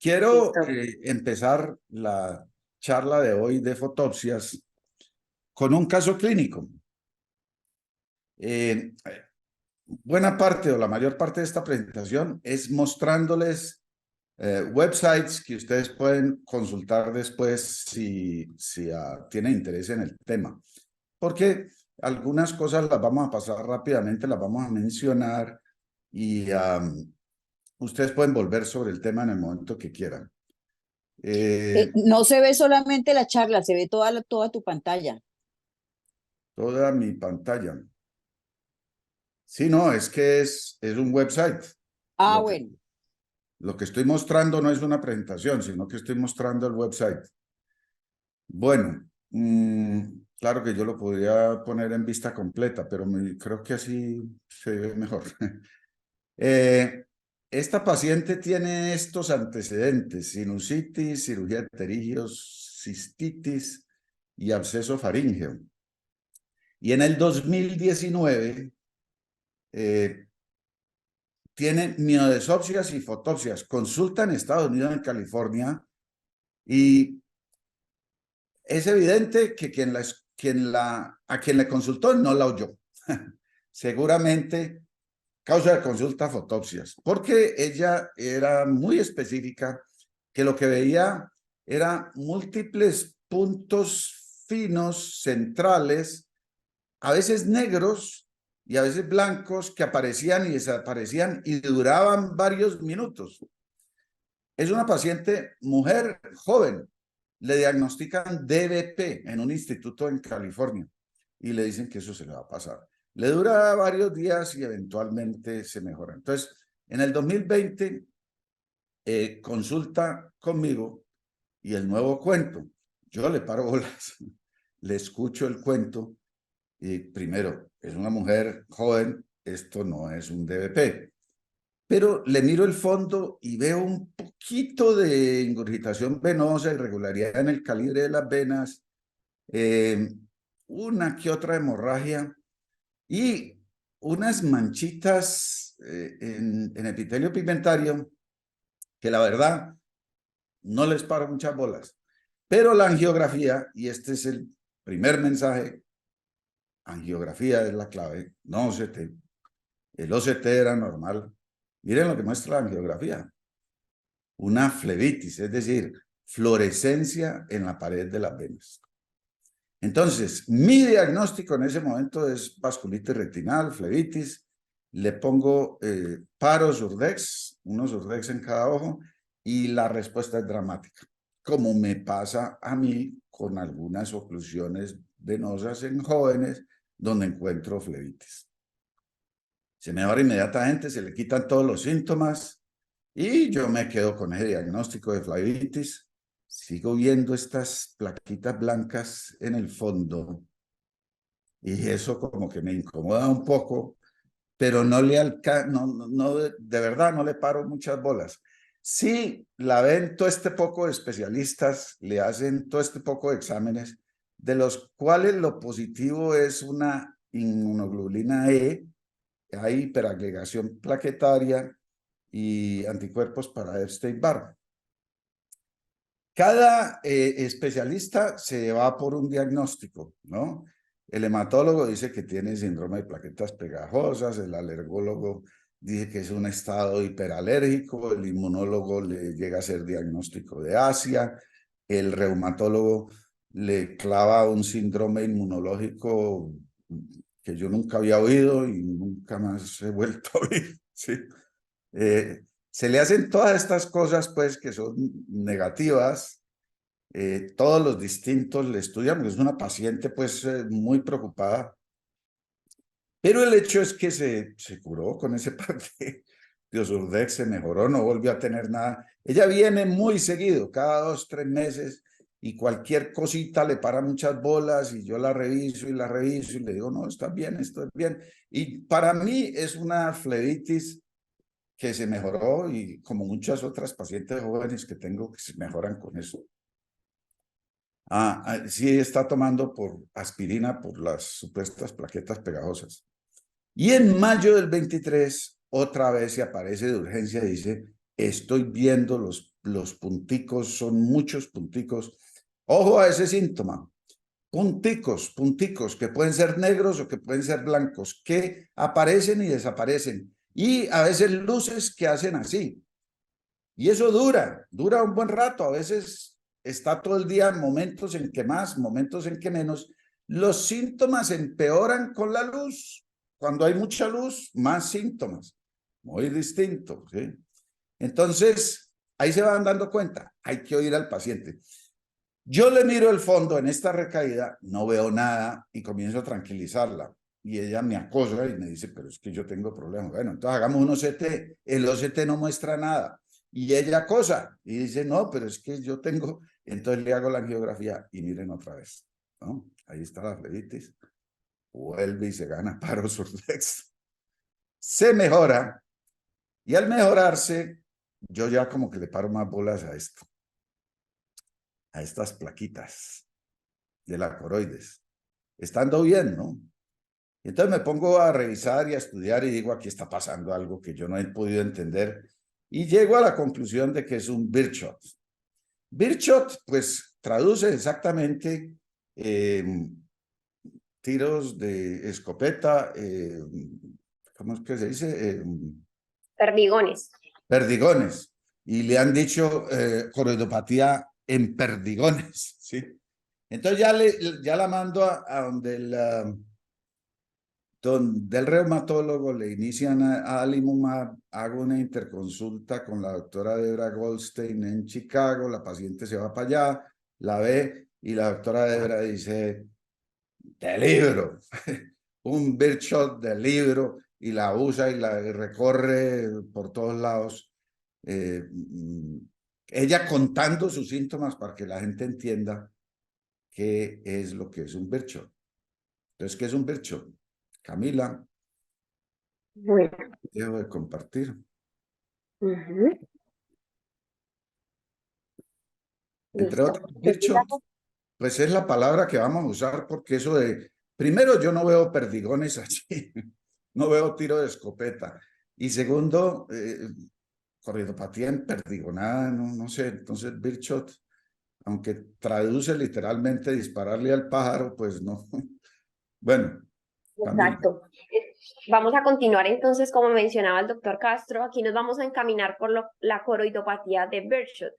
Quiero Listo. empezar la charla de hoy de fotopsias con un caso clínico. Buena parte o la mayor parte de esta presentación es mostrándoles websites que ustedes pueden consultar después si tienen interés en el tema. Porque algunas cosas las vamos a pasar rápidamente, las vamos a mencionar y ustedes pueden volver sobre el tema en el momento que quieran. No se ve solamente la charla, se ve toda tu pantalla. Toda mi pantalla. Sí, no, es que es un website. Ah, Lo que, bueno. lo que estoy mostrando no es una presentación, sino que estoy mostrando el website. Bueno, claro que yo lo podría poner en vista completa, pero creo que así se ve mejor. Esta paciente tiene estos antecedentes: sinusitis, cirugía de pterígeos, cistitis y absceso faríngeo. Y en el 2019 tiene miodesopsias y fotopsias. Consulta en Estados Unidos, en California, y es evidente que a quien le consultó no la oyó. Seguramente causa de consulta fotopsias, porque ella era muy específica, que lo que veía era múltiples puntos finos centrales, a veces negros y a veces blancos, que aparecían y desaparecían y duraban varios minutos. Es una paciente mujer joven. Le diagnostican DBP en un instituto en California y le dicen que eso se le va a pasar. Le dura varios días y eventualmente se mejora. Entonces, en el 2020 consulta conmigo y el nuevo cuento. Yo le paro bolas, le escucho el cuento y primero, es una mujer joven, esto no es un DBP. Pero le miro el fondo y veo un poquito de ingurgitación venosa, irregularidad en el calibre de las venas, una que otra hemorragia y unas manchitas en epitelio pigmentario que la verdad no les paro muchas bolas. Pero la angiografía, y este es el primer mensaje, angiografía es la clave, no OCT. El OCT era normal. Miren lo que muestra la angiografía. Una flebitis, es decir, fluorescencia en la pared de las venas. Entonces, mi diagnóstico en ese momento es vasculitis retinal, flebitis. Le pongo paros urdex, unos urdex en cada ojo, y la respuesta es dramática, como me pasa a mí con algunas oclusiones venosas en jóvenes donde encuentro flebitis. Se mejora inmediatamente, se le quitan todos los síntomas y yo me quedo con ese diagnóstico de flebitis. Sigo viendo estas plaquitas blancas en el fondo y eso como que me incomoda un poco, pero no le de verdad no le paro muchas bolas. Sí, la ven todo este poco de especialistas, le hacen todo este poco de exámenes, de los cuales lo positivo es una inmunoglobulina E, hay hiperagregación plaquetaria y anticuerpos para Epstein-Barr. Cada especialista se va por un diagnóstico, ¿no? El hematólogo dice que tiene síndrome de plaquetas pegajosas, el alergólogo dice que es un estado hiperalérgico, el inmunólogo le llega a ser diagnóstico de Asia, el reumatólogo le clava un síndrome inmunológico que yo nunca había oído y nunca más he vuelto a oír, ¿sí? Se le hacen todas estas cosas, pues, que son negativas. Todos los distintos le estudian, porque es una paciente, pues, muy preocupada. Pero el hecho es que se curó con ese par de Osurdex, se mejoró, no volvió a tener nada. Ella viene muy seguido, cada 2, 3 meses, y cualquier cosita le para muchas bolas, y yo la reviso y le digo, no, está bien, esto es bien. Y para mí es una flebitis que se mejoró, y como muchas otras pacientes jóvenes que tengo que se mejoran con eso. Sí está tomando aspirina por las supuestas plaquetas pegajosas. Y en mayo del 23, otra vez se aparece de urgencia y dice, estoy viendo los los punticos, son muchos punticos. Ojo a ese síntoma. Punticos que pueden ser negros o que pueden ser blancos, que aparecen y desaparecen. Y a veces luces que hacen así. Y eso dura un buen rato. A veces está todo el día, momentos en que más, momentos en que menos. Los síntomas empeoran con la luz. Cuando hay mucha luz, más síntomas. Muy distinto, ¿sí? Entonces, ahí se van dando cuenta. Hay que oír al paciente. Yo le miro el fondo en esta recaída, no veo nada y comienzo a tranquilizarla. Y ella me acosa y me dice, pero es que yo tengo problemas. Bueno, entonces hagamos un OCT. El OCT no muestra nada. Y ella acosa y dice, no, pero es que yo tengo. Entonces le hago la angiografía y miren otra vez, ¿no? Ahí está la flebitis. Vuelve y se gana paro surdex. Se mejora y al mejorarse, yo ya como que le paro más bolas a esto, a estas plaquitas de la coroides. Estando bien, ¿no? Entonces me pongo a revisar y a estudiar y digo, aquí está pasando algo que yo no he podido entender y llego a la conclusión de que es un Birdshot. Birdshot, pues, traduce exactamente tiros de escopeta, ¿cómo es que se dice? Perdigones. Perdigones. Y le han dicho coroidopatía en perdigones, ¿sí? Entonces ya la mando a donde el reumatólogo, le inician a Alimumab, hago una interconsulta con la doctora Debra Goldstein en Chicago, la paciente se va para allá, la ve y la doctora Debra dice, de libro, un Birdshot de libro, y la usa y la recorre por todos lados. Ella contando sus síntomas para que la gente entienda qué es lo que es un Birdshot. Entonces, ¿qué es un Birdshot? Camila, Bueno. dejo de compartir. Entre Listo. otros, Birdshot, pues es la palabra que vamos a usar porque eso de, primero, yo no veo perdigones allí, no veo tiro de escopeta. Y segundo, coroidopatía en perdigonada, no sé, entonces Birdshot, aunque traduce literalmente dispararle al pájaro, pues no. Bueno, Camila. Exacto. Vamos a continuar entonces, como mencionaba el doctor Castro, aquí nos vamos a encaminar por la coroidopatía de Birdshot,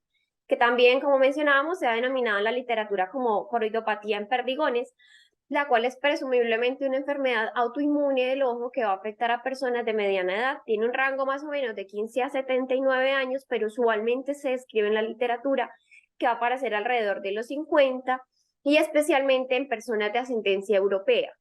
que también, como mencionábamos, se ha denominado en la literatura como coroidopatía en perdigones, la cual es presumiblemente una enfermedad autoinmune del ojo que va a afectar a personas de mediana edad. Tiene un rango más o menos de 15 a 79 años, pero usualmente se describe en la literatura que va a aparecer alrededor de los 50 y especialmente en personas de ascendencia europea.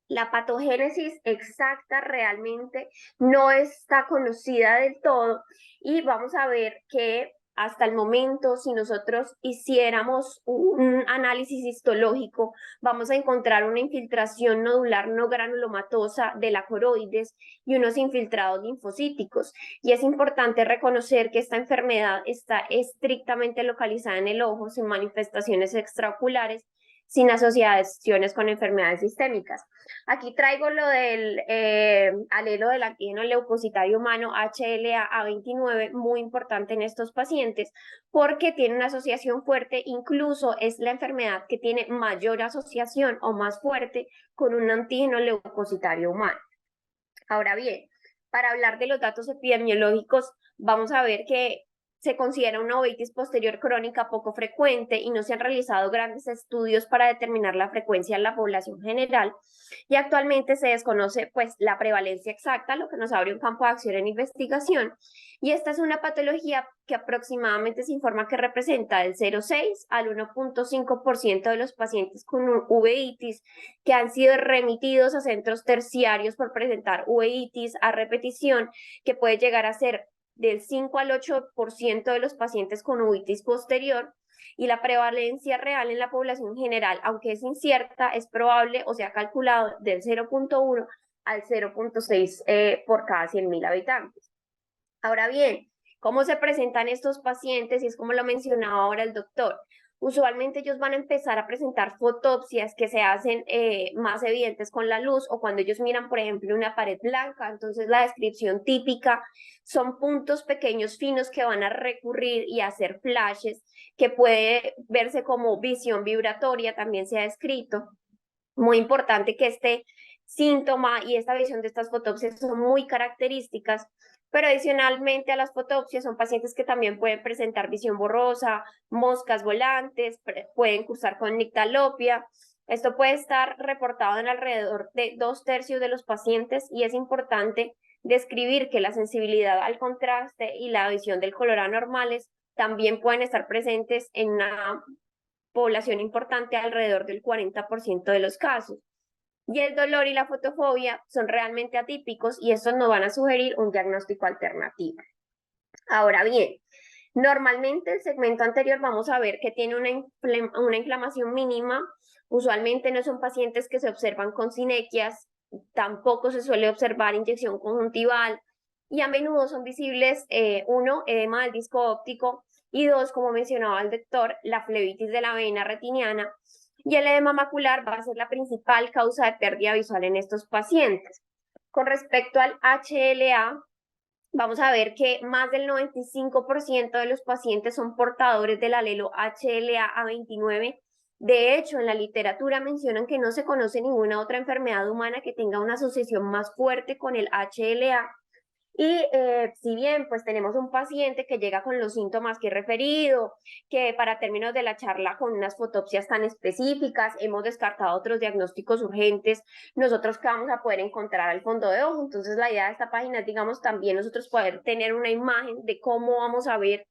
La patogénesis exacta realmente no está conocida del todo y vamos a ver que hasta el momento, si nosotros hiciéramos un análisis histológico, vamos a encontrar una infiltración nodular no granulomatosa de la coroides y unos infiltrados linfocíticos. Y es importante reconocer que esta enfermedad está estrictamente localizada en el ojo, sin manifestaciones extraoculares, sin asociaciones con enfermedades sistémicas. Aquí traigo lo del alelo del antígeno leucocitario humano HLA-A29, muy importante en estos pacientes, porque tiene una asociación fuerte, incluso es la enfermedad que tiene mayor asociación o más fuerte con un antígeno leucocitario humano. Ahora bien, para hablar de los datos epidemiológicos, vamos a ver que se considera una uveitis posterior crónica poco frecuente y no se han realizado grandes estudios para determinar la frecuencia en la población general, y actualmente se desconoce pues la prevalencia exacta, lo que nos abre un campo de acción en investigación, y esta es una patología que aproximadamente se informa que representa del 0,6 al 1,5% de los pacientes con uveitis que han sido remitidos a centros terciarios por presentar uveitis a repetición, que puede llegar a ser del 5 al 8% de los pacientes con uveitis posterior, y la prevalencia real en la población general, aunque es incierta, es probable o se ha calculado del 0,1 al 0,6 por cada 100.000 habitantes. Ahora bien, ¿cómo se presentan estos pacientes? Y es como lo mencionaba ahora el doctor. usualmente ellos van a empezar a presentar fotopsias que se hacen más evidentes con la luz o cuando ellos miran, por ejemplo, una pared blanca. Entonces la descripción típica son puntos pequeños finos que van a recurrir y hacer flashes, que puede verse como visión vibratoria, también se ha descrito. Muy importante que este síntoma y esta visión de estas fotopsias son muy características, pero adicionalmente a las fotopsias son pacientes que también pueden presentar visión borrosa, moscas volantes, pueden cursar con nictalopia. Esto puede estar reportado en alrededor de 2/3 de los pacientes y es importante describir que la sensibilidad al contraste y la visión del color anormales también pueden estar presentes en una población importante, alrededor del 40% de los casos. Y el dolor y la fotofobia son realmente atípicos y estos nos van a sugerir un diagnóstico alternativo. Ahora bien, normalmente el segmento anterior vamos a ver que tiene una inflamación mínima. Usualmente no son pacientes que se observan con sinequias, tampoco se suele observar inyección conjuntival y a menudo son visibles, uno, edema del disco óptico y dos, como mencionaba el doctor, la flebitis de la vena retiniana. Y el edema macular va a ser la principal causa de pérdida visual en estos pacientes. Con respecto al HLA, vamos a ver que más del 95% de los pacientes son portadores del alelo HLA-A29. De hecho, en la literatura mencionan que no se conoce ninguna otra enfermedad humana que tenga una asociación más fuerte con el HLA. Y si bien pues tenemos un paciente que llega con los síntomas que he referido, que para términos de la charla con unas fotopsias tan específicas, hemos descartado otros diagnósticos urgentes, nosotros que vamos a poder encontrar al fondo de ojo. Entonces la idea de esta página es, digamos, también nosotros poder tener una imagen de cómo vamos a ver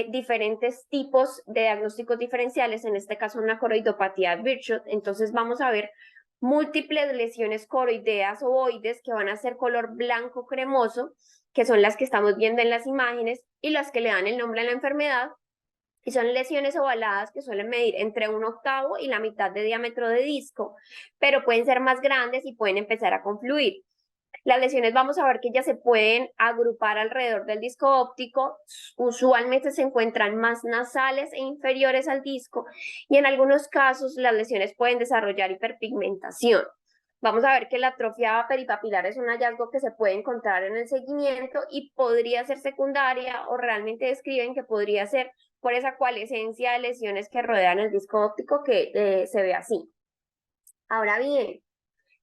diferentes tipos de diagnósticos diferenciales, en este caso una coroidopatía de Birchot. Entonces vamos a ver múltiples lesiones coroideas ovoides que van a ser color blanco cremoso, que son las que estamos viendo en las imágenes y las que le dan el nombre a la enfermedad, y son lesiones ovaladas que suelen medir entre 1/8 y la mitad de diámetro de disco, pero pueden ser más grandes y pueden empezar a confluir. Las lesiones vamos a ver que ya se pueden agrupar alrededor del disco óptico, usualmente se encuentran más nasales e inferiores al disco y en algunos casos las lesiones pueden desarrollar hiperpigmentación. Vamos a ver que la atrofia peripapilar es un hallazgo que se puede encontrar en el seguimiento y podría ser secundaria o realmente describen que podría ser por esa coalescencia de lesiones que rodean el disco óptico que se ve así. Ahora bien,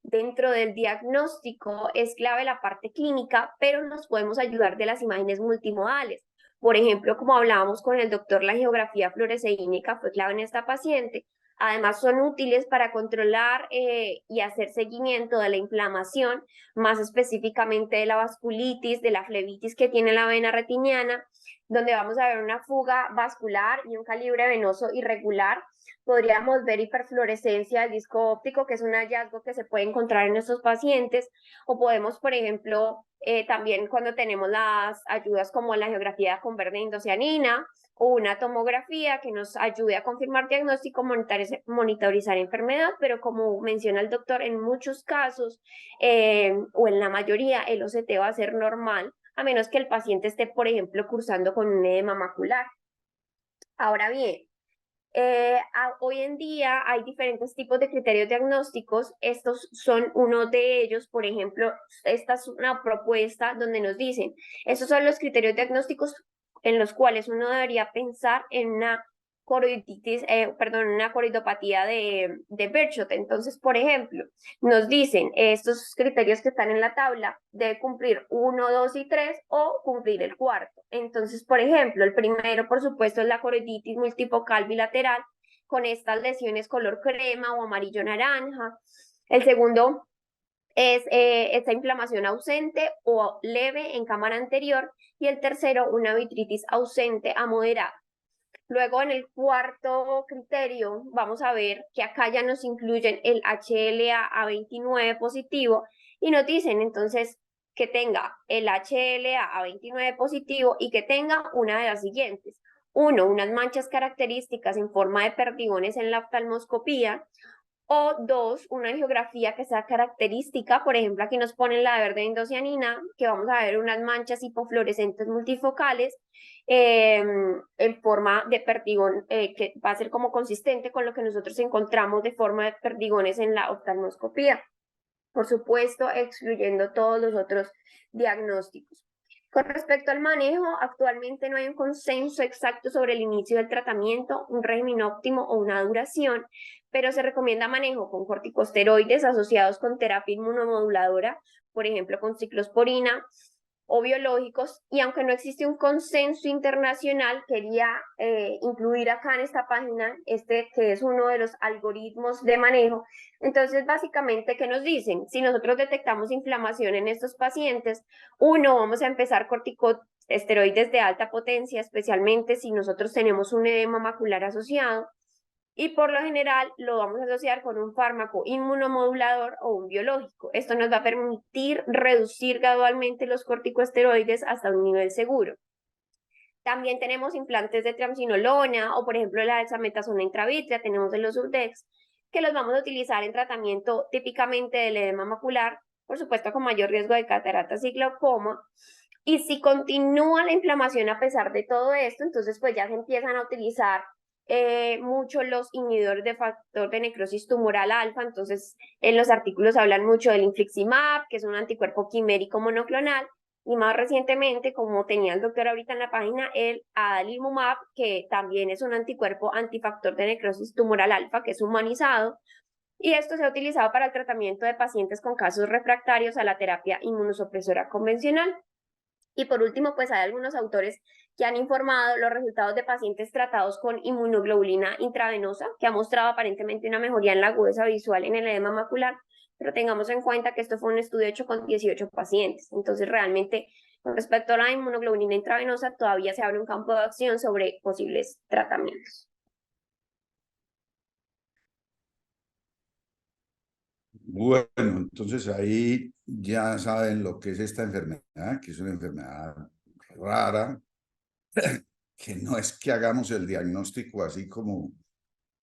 dentro del diagnóstico es clave la parte clínica, pero nos podemos ayudar de las imágenes multimodales. Por ejemplo, como hablábamos con el doctor, la angiografía fluoresceínica fue clave en esta paciente. Además, son útiles para controlar y hacer seguimiento de la inflamación, más específicamente de la vasculitis, de la flebitis que tiene la vena retiniana, donde vamos a ver una fuga vascular y un calibre venoso irregular. Podríamos ver hiperfluorescencia del disco óptico, que es un hallazgo que se puede encontrar en estos pacientes, o podemos, por ejemplo, también cuando tenemos las ayudas como la angiografía con verde indocianina o una tomografía que nos ayude a confirmar diagnóstico, monitorizar enfermedad, pero como menciona el doctor, en muchos casos o en la mayoría el OCT va a ser normal, a menos que el paciente esté, por ejemplo, cursando con un edema macular. Ahora bien, hoy en día hay diferentes tipos de criterios diagnósticos. Estos son uno de ellos. Por ejemplo, esta es una propuesta donde nos dicen, estos son los criterios diagnósticos en los cuales uno debería pensar en una una coroidopatía de Birchot. Entonces, por ejemplo, nos dicen estos criterios que están en la tabla, debe cumplir 1, 2 y 3 o cumplir el cuarto. Entonces, por ejemplo, el primero, por supuesto, es la coroiditis multifocal bilateral con estas lesiones color crema o amarillo naranja. El segundo es esta inflamación ausente o leve en cámara anterior y el tercero, una vitritis ausente a moderada. Luego, en el cuarto criterio, vamos a ver que acá ya nos incluyen el HLA-A29 positivo y nos dicen entonces que tenga el HLA-A29 positivo y que tenga una de las siguientes. Uno, unas manchas características en forma de perdigones en la oftalmoscopía. O dos, una angiografía que sea característica, por ejemplo, aquí nos ponen la de verde indocianina, que vamos a ver unas manchas hipofluorescentes multifocales en forma de perdigón, que va a ser como consistente con lo que nosotros encontramos de forma de perdigones en la oftalmoscopía. Por supuesto, excluyendo todos los otros diagnósticos. Con respecto al manejo, actualmente no hay un consenso exacto sobre el inicio del tratamiento, un régimen óptimo o una duración, pero se recomienda manejo con corticosteroides asociados con terapia inmunomoduladora, por ejemplo, con ciclosporina o biológicos, y aunque no existe un consenso internacional, quería incluir acá en esta página que es uno de los algoritmos de manejo. Entonces, básicamente, ¿qué nos dicen? Si nosotros detectamos inflamación en estos pacientes, vamos a empezar corticosteroides de alta potencia, especialmente si nosotros tenemos un edema macular asociado, y por lo general lo vamos a asociar con un fármaco inmunomodulador o un biológico. Esto nos va a permitir reducir gradualmente los corticosteroides hasta un nivel seguro. También tenemos implantes de triamcinolona o, por ejemplo, la dexametasona intravítrea, tenemos de los Urdex, que los vamos a utilizar en tratamiento típicamente del edema macular, por supuesto con mayor riesgo de cataratas y glaucoma. Y si continúa la inflamación a pesar de todo esto, entonces pues ya se empiezan a utilizar mucho los inhibidores de factor de necrosis tumoral alfa. Entonces en los artículos hablan mucho del infliximab, que es un anticuerpo quimérico monoclonal, y más recientemente, como tenía el doctor ahorita en la página, el adalimumab, que también es un anticuerpo antifactor de necrosis tumoral alfa, que es humanizado, y esto se ha utilizado para el tratamiento de pacientes con casos refractarios a la terapia inmunosupresora convencional. Y por último, pues hay algunos autores que han informado los resultados de pacientes tratados con inmunoglobulina intravenosa, que ha mostrado aparentemente una mejoría en la agudeza visual en el edema macular, pero tengamos en cuenta que esto fue un estudio hecho con 18 pacientes. Entonces, realmente, con respecto a la inmunoglobulina intravenosa, todavía se abre un campo de acción sobre posibles tratamientos. Bueno, entonces ahí ya saben lo que es esta enfermedad, que es una enfermedad rara, que no es que hagamos el diagnóstico así como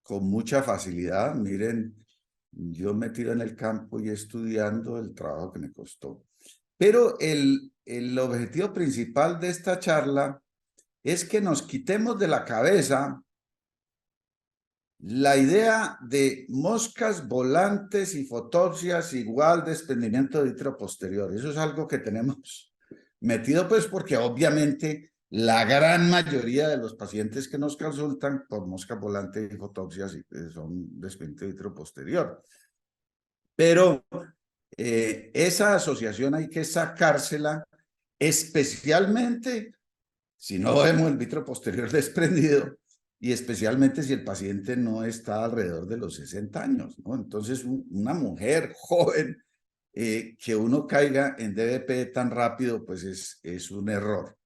con mucha facilidad. Miren, yo metido en el campo y estudiando el trabajo que me costó. Pero el objetivo principal de esta charla es que nos quitemos de la cabeza la idea de moscas volantes y fotopsias igual desprendimiento de vítreo posterior. Eso es algo que tenemos metido, pues, porque obviamente la gran mayoría de los pacientes que nos consultan por moscas volantes y fotopsias son desprendimiento de vítreo posterior. Pero esa asociación hay que sacársela, especialmente si no vemos el vítreo posterior desprendido, y especialmente si el paciente no está alrededor de los 60 años, ¿no? Entonces, una mujer joven que uno caiga en DVP tan rápido, pues es un error.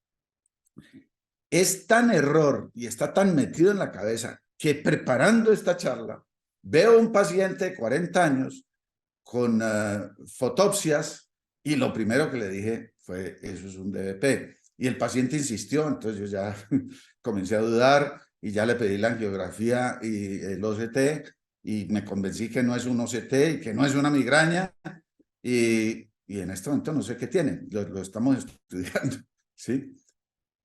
Es tan error y está tan metido en la cabeza que preparando esta charla, veo un paciente de 40 años con fotopsias y lo primero que le dije fue, eso es un DVP. Y el paciente insistió, entonces yo ya comencé a dudar y ya le pedí la angiografía y el OCT y me convencí que no es un OCT y que no es una migraña y en este momento no sé qué tiene, lo estamos estudiando, ¿sí?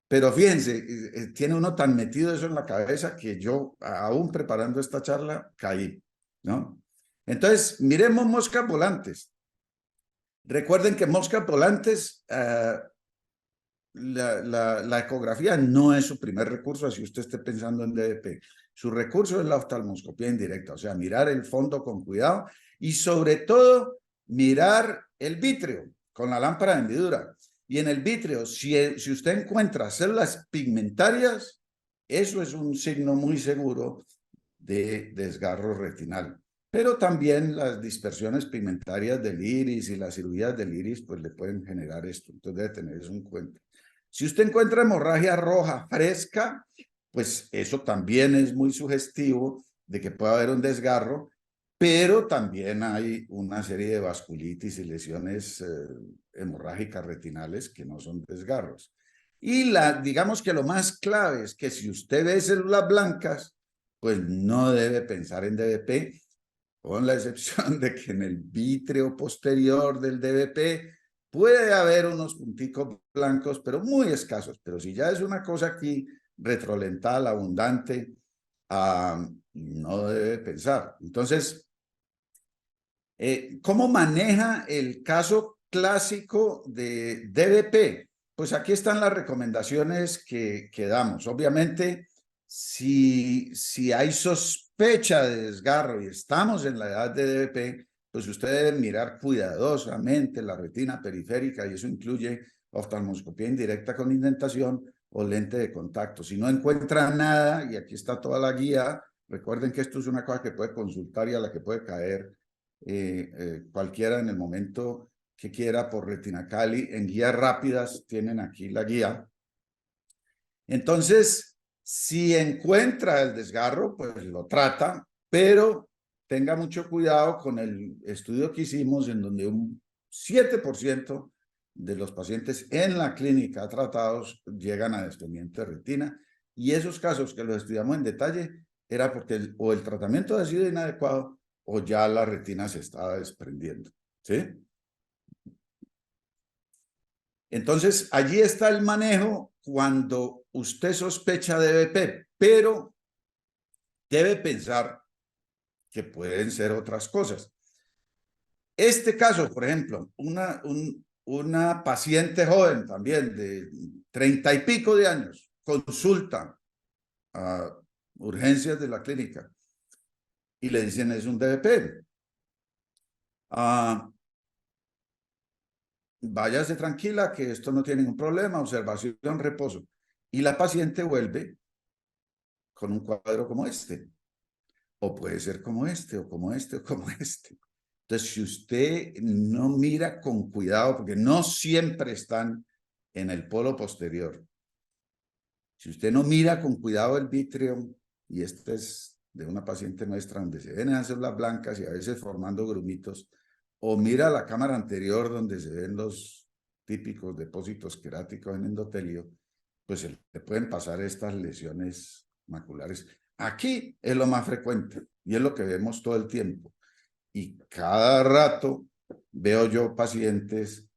Pero fíjense, tiene uno tan metido eso en la cabeza que yo, aún preparando esta charla, caí, ¿no? Entonces, miremos moscas volantes. Recuerden que moscas volantes, la ecografía no es su primer recurso, así usted esté pensando en DVP. Su recurso es la oftalmoscopía indirecta, o sea, mirar el fondo con cuidado y sobre todo mirar el vítreo con la lámpara de hendidura. Y en el vítreo, si usted encuentra células pigmentarias, eso es un signo muy seguro de desgarro retinal. Pero también las dispersiones pigmentarias del iris y las cirugías del iris pues le pueden generar esto. Entonces debe tener eso en cuenta. Si usted encuentra hemorragia roja fresca, pues eso también es muy sugestivo de que pueda haber un desgarro, pero también hay una serie de vasculitis y lesiones hemorrágicas retinales que no son desgarros. Y digamos que lo más clave es que si usted ve células blancas, pues no debe pensar en DVP, con la excepción de que en el vítreo posterior del DVP puede haber unos punticos blancos, pero muy escasos. Pero si ya es una cosa aquí retrolental, abundante, no debe pensar. Entonces, ¿cómo maneja el caso clásico de DVP? Pues aquí están las recomendaciones que damos. Obviamente, si hay sospecha de desgarro y estamos en la edad de DVP, pues usted debe mirar cuidadosamente la retina periférica y eso incluye oftalmoscopía indirecta con indentación o lente de contacto. Si no encuentra nada, y aquí está toda la guía, recuerden que esto es una cosa que puede consultar y a la que puede caer cualquiera en el momento que quiera por Retina Cali. En guías rápidas tienen aquí la guía. Entonces, si encuentra el desgarro, pues lo trata, pero tenga mucho cuidado con el estudio que hicimos en donde un 7% de los pacientes en la clínica tratados llegan a desprendimiento de retina, y esos casos que los estudiamos en detalle era porque o el tratamiento ha sido inadecuado o ya la retina se estaba desprendiendo, ¿sí? Entonces, allí está el manejo cuando usted sospecha de DVP, pero debe pensar que pueden ser otras cosas. Este caso, por ejemplo, una paciente joven también de 30 y pico de años, consulta a urgencias de la clínica y le dicen es un DVP. Váyase tranquila que esto no tiene ningún problema, observación, reposo. Y la paciente vuelve con un cuadro como este, o puede ser como este, o como este, o como este. Entonces, si usted no mira con cuidado, porque no siempre están en el polo posterior, si usted no mira con cuidado el vítreo, y este es de una paciente nuestra donde se ven esas células blancas y a veces formando grumitos, o mira la cámara anterior donde se ven los típicos depósitos queráticos en endotelio, pues le pueden pasar estas lesiones maculares. Aquí es lo más frecuente y es lo que vemos todo el tiempo. Y cada rato veo yo pacientes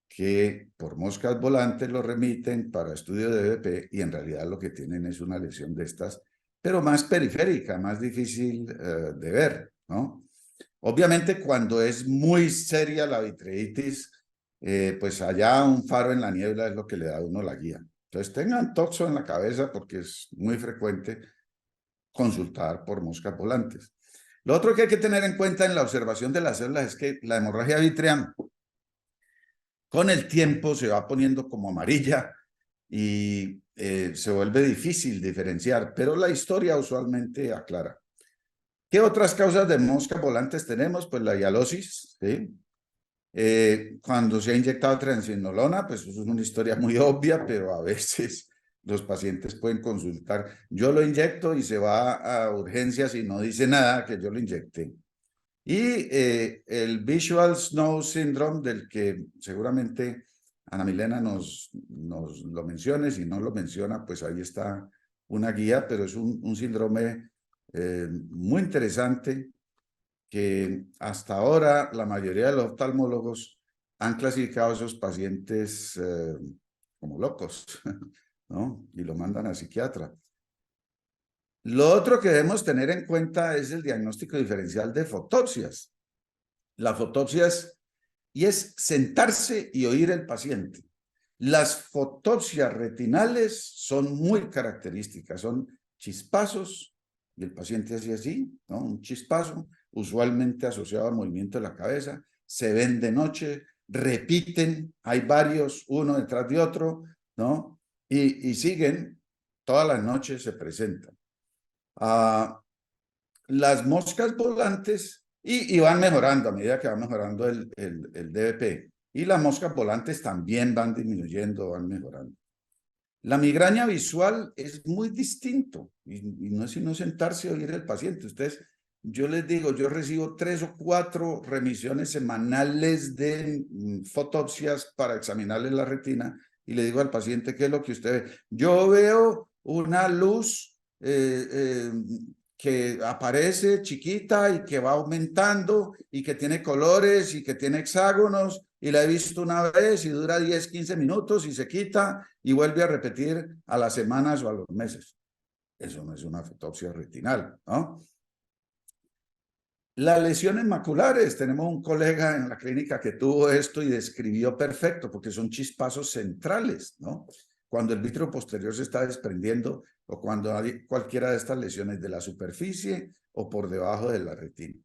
que por moscas volantes lo remiten para estudio de DVP y en realidad lo que tienen es una lesión de estas, pero más periférica, más difícil de ver, ¿no? Obviamente cuando es muy seria la vitreitis, pues allá un faro en la niebla es lo que le da a uno la guía. Entonces tengan toxo en la cabeza porque es muy frecuente consultar por moscas volantes. Lo otro que hay que tener en cuenta en la observación de las células es que la hemorragia vítrea con el tiempo se va poniendo como amarilla y se vuelve difícil diferenciar, pero la historia usualmente aclara. ¿Qué otras causas de moscas volantes tenemos? Pues la hialosis, ¿sí? Cuando se ha inyectado triamcinolona, pues eso es una historia muy obvia, pero a veces los pacientes pueden consultar. Yo lo inyecto y se va a urgencias y no dice nada que yo lo inyecté. Y el Visual Snow Syndrome, del que seguramente Ana Milena nos lo mencione. Si no lo menciona, pues ahí está una guía, pero es un síndrome muy interesante que hasta ahora la mayoría de los oftalmólogos han clasificado a esos pacientes como locos, ¿no? Y lo mandan a psiquiatra. Lo otro que debemos tener en cuenta es el diagnóstico diferencial de fotopsias. La fotopsia es sentarse y oír el paciente. Las fotopsias retinales son muy características, son chispazos, y el paciente hace así, ¿no? Un chispazo, usualmente asociado al movimiento de la cabeza, se ven de noche, repiten, hay varios, uno detrás de otro, ¿no? Y siguen, todas las noches se presentan. Las moscas volantes, y van mejorando a medida que va mejorando el DVP, y las moscas volantes también van disminuyendo, van mejorando. La migraña visual es muy distinto, y no es sino sentarse y oír al paciente. Ustedes, yo les digo, yo recibo 3 o 4 remisiones semanales de fotopsias para examinarle la retina, y le digo al paciente qué es lo que usted ve. Yo veo una luz que aparece chiquita y que va aumentando y que tiene colores y que tiene hexágonos y la he visto una vez y dura 10, 15 minutos y se quita y vuelve a repetir a las semanas o a los meses. Eso no es una fotopsia retinal, ¿no? Las lesiones maculares, tenemos un colega en la clínica que tuvo esto y describió perfecto porque son chispazos centrales, ¿no? Cuando el vítreo posterior se está desprendiendo o cuando hay cualquiera de estas lesiones de la superficie o por debajo de la retina.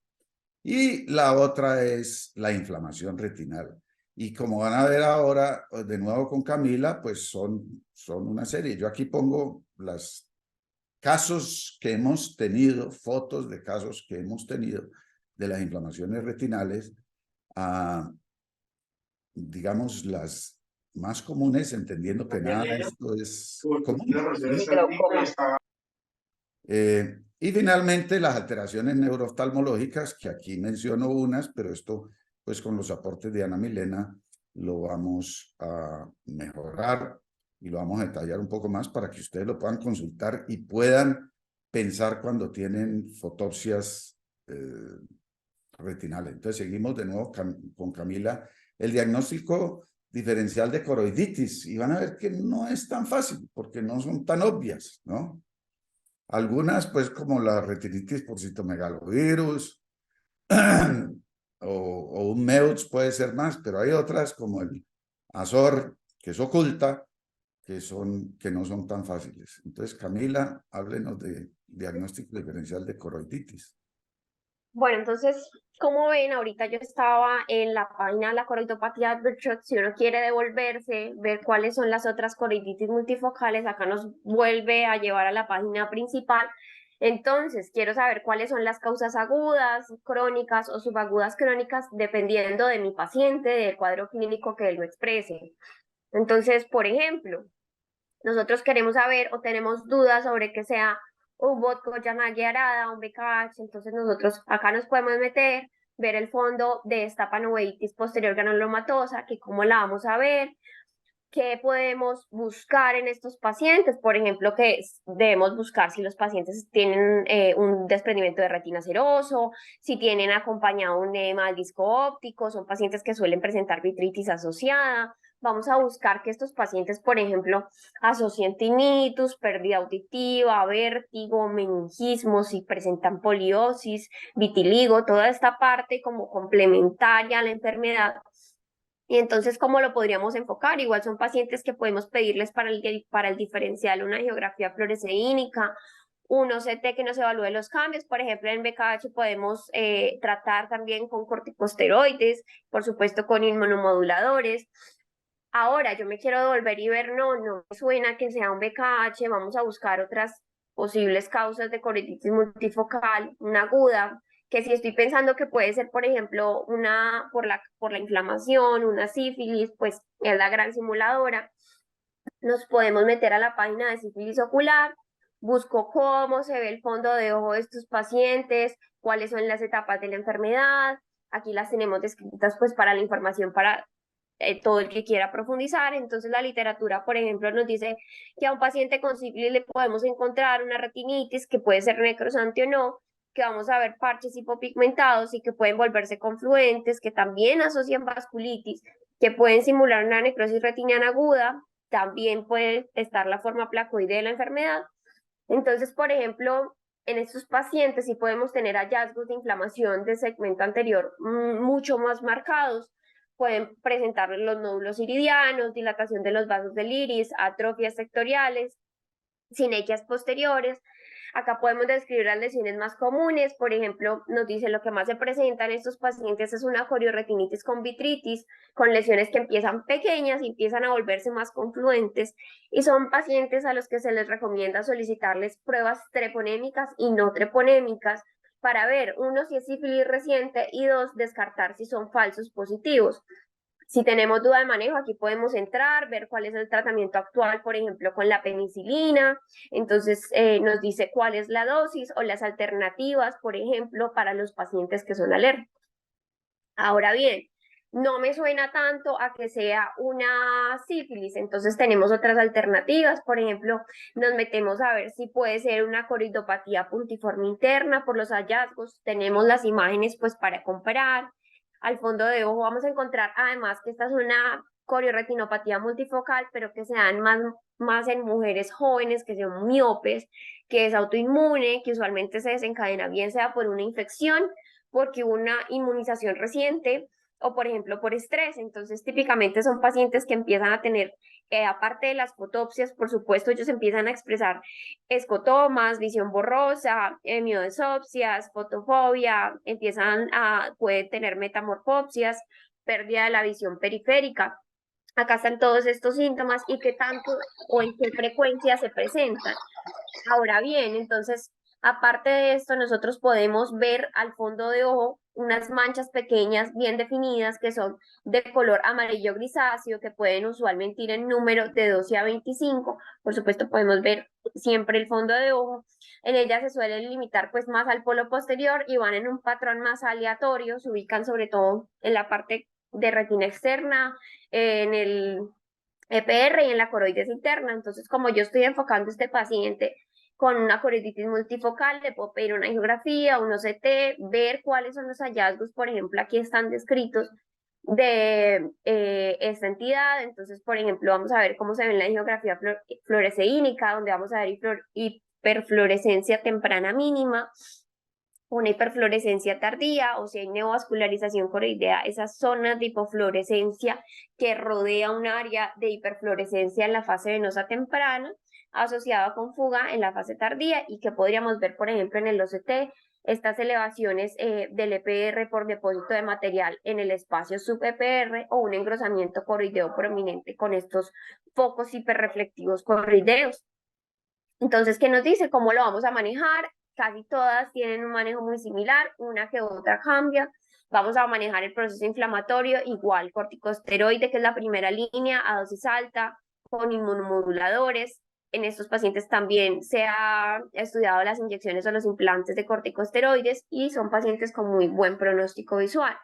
Y la otra es la inflamación retinal. Y como van a ver ahora, de nuevo con Camila, pues son una serie. Yo aquí pongo los casos que hemos tenido, fotos de casos que hemos tenido de las inflamaciones retinales, digamos, las más comunes, entendiendo que nada de esto es común. Y finalmente las alteraciones neurooftalmológicas, que aquí menciono unas, pero esto pues con los aportes de Ana Milena lo vamos a mejorar y lo vamos a detallar un poco más para que ustedes lo puedan consultar y puedan pensar cuando tienen fotopsias retinales. Entonces seguimos de nuevo con Camila. El diagnóstico diferencial de coroiditis, y van a ver que no es tan fácil porque no son tan obvias, ¿no? Algunas, pues, como la retinitis por citomegalovirus o un MEUX puede ser más, pero hay otras como el Azor, que es oculta, que no son tan fáciles. Entonces, Camila, háblenos de diagnóstico diferencial de coroiditis. Bueno, entonces, como ven, ahorita yo estaba en la página de la coroidopatía de Birchot. Si uno quiere devolverse, ver cuáles son las otras coroiditis multifocales, acá nos vuelve a llevar a la página principal. Entonces, quiero saber cuáles son las causas agudas, crónicas o subagudas crónicas, dependiendo de mi paciente, del cuadro clínico que él me exprese. Entonces, por ejemplo, nosotros queremos saber o tenemos dudas sobre que sea un vodka Yanagi arada, un BKH, entonces nosotros acá nos podemos meter, ver el fondo de esta panoveitis posterior granulomatosa, que cómo la vamos a ver, qué podemos buscar en estos pacientes, por ejemplo, que debemos buscar si los pacientes tienen un desprendimiento de retina seroso, si tienen acompañado un edema del disco óptico, son pacientes que suelen presentar vitritis asociada. Vamos a buscar que estos pacientes, por ejemplo, asocien tinnitus, pérdida auditiva, vértigo, meningismo, si presentan poliosis, vitiligo, toda esta parte como complementaria a la enfermedad. Y entonces, ¿cómo lo podríamos enfocar? Igual son pacientes que podemos pedirles para el diferencial una angiografía fluoresceínica, un OCT que nos evalúe los cambios. Por ejemplo, en BKH podemos tratar también con corticosteroides, por supuesto con inmunomoduladores. Ahora, yo me quiero devolver y ver, no me suena que sea un BKH, vamos a buscar otras posibles causas de coroiditis multifocal, una aguda, que si estoy pensando que puede ser, por ejemplo, una por la inflamación, una sífilis, pues es la gran simuladora. Nos podemos meter a la página de sífilis ocular, busco cómo se ve el fondo de ojo de estos pacientes, cuáles son las etapas de la enfermedad. Aquí las tenemos descritas pues para la información para todo el que quiera profundizar. Entonces la literatura, por ejemplo, nos dice que a un paciente con sífilis le podemos encontrar una retinitis que puede ser necrosante o no, que vamos a ver parches hipopigmentados y que pueden volverse confluentes, que también asocian vasculitis, que pueden simular una necrosis retiniana aguda, también puede estar la forma placoide de la enfermedad. Entonces, por ejemplo, en estos pacientes sí podemos tener hallazgos de inflamación del segmento anterior mucho más marcados. Pueden presentar los nódulos iridianos, dilatación de los vasos del iris, atrofias sectoriales, sinequias posteriores. Acá podemos describir las lesiones más comunes. Por ejemplo, nos dice lo que más se presenta en estos pacientes es una corioretinitis con vitritis, con lesiones que empiezan pequeñas y empiezan a volverse más confluentes, y son pacientes a los que se les recomienda solicitarles pruebas treponémicas y no treponémicas para ver, uno, si es sífilis reciente, y dos, descartar si son falsos positivos. Si tenemos duda de manejo, aquí podemos entrar, ver cuál es el tratamiento actual, por ejemplo, con la penicilina. Entonces, nos dice cuál es la dosis o las alternativas, por ejemplo, para los pacientes que son alérgicos. Ahora bien, no me suena tanto a que sea una sífilis. Entonces tenemos otras alternativas. Por ejemplo, nos metemos a ver si puede ser una coridopatía puntiforme interna por los hallazgos. Tenemos las imágenes pues para comparar. Al fondo de ojo vamos a encontrar además que esta es una corioretinopatía multifocal, pero que se dan más en mujeres jóvenes que son miopes, que es autoinmune, que usualmente se desencadena bien sea por una infección, porque una inmunización reciente, o por ejemplo por estrés. Entonces típicamente son pacientes que empiezan a tener, aparte de las fotopsias, por supuesto ellos empiezan a expresar escotomas, visión borrosa, mioesopsias, fotofobia, pueden tener metamorfopsias, pérdida de la visión periférica. Acá están todos estos síntomas y qué tanto o en qué frecuencia se presentan. Ahora bien, entonces, aparte de esto, nosotros podemos ver al fondo de ojo unas manchas pequeñas bien definidas que son de color amarillo grisáceo, que pueden usualmente ir en número de 12 a 25. Por supuesto, podemos ver siempre el fondo de ojo. En ellas se suelen limitar pues más al polo posterior y van en un patrón más aleatorio, se ubican sobre todo en la parte de retina externa, en el EPR y en la coroides interna. Entonces, como yo estoy enfocando a este paciente con una coroiditis multifocal, le puedo pedir una angiografía, un OCT, ver cuáles son los hallazgos, por ejemplo, aquí están descritos de esta entidad. Entonces, por ejemplo, vamos a ver cómo se ve en la angiografía fluoresceínica, donde vamos a ver hiperfluorescencia temprana mínima, una hiperfluorescencia tardía, o si hay neovascularización coroidea, esas zonas de hipofluorescencia que rodea un área de hiperfluorescencia en la fase venosa temprana, asociada con fuga en la fase tardía, y que podríamos ver, por ejemplo, en el OCT, estas elevaciones del EPR por depósito de material en el espacio sub-EPR o un engrosamiento coroideo prominente con estos focos hiperreflectivos coroideos. Entonces, ¿qué nos dice? ¿Cómo lo vamos a manejar? Casi todas tienen un manejo muy similar, una que otra cambia. Vamos a manejar el proceso inflamatorio, igual corticosteroide, que es la primera línea, a dosis alta, con inmunomoduladores. En estos pacientes también se ha estudiado las inyecciones o los implantes de corticosteroides y son pacientes con muy buen pronóstico visual.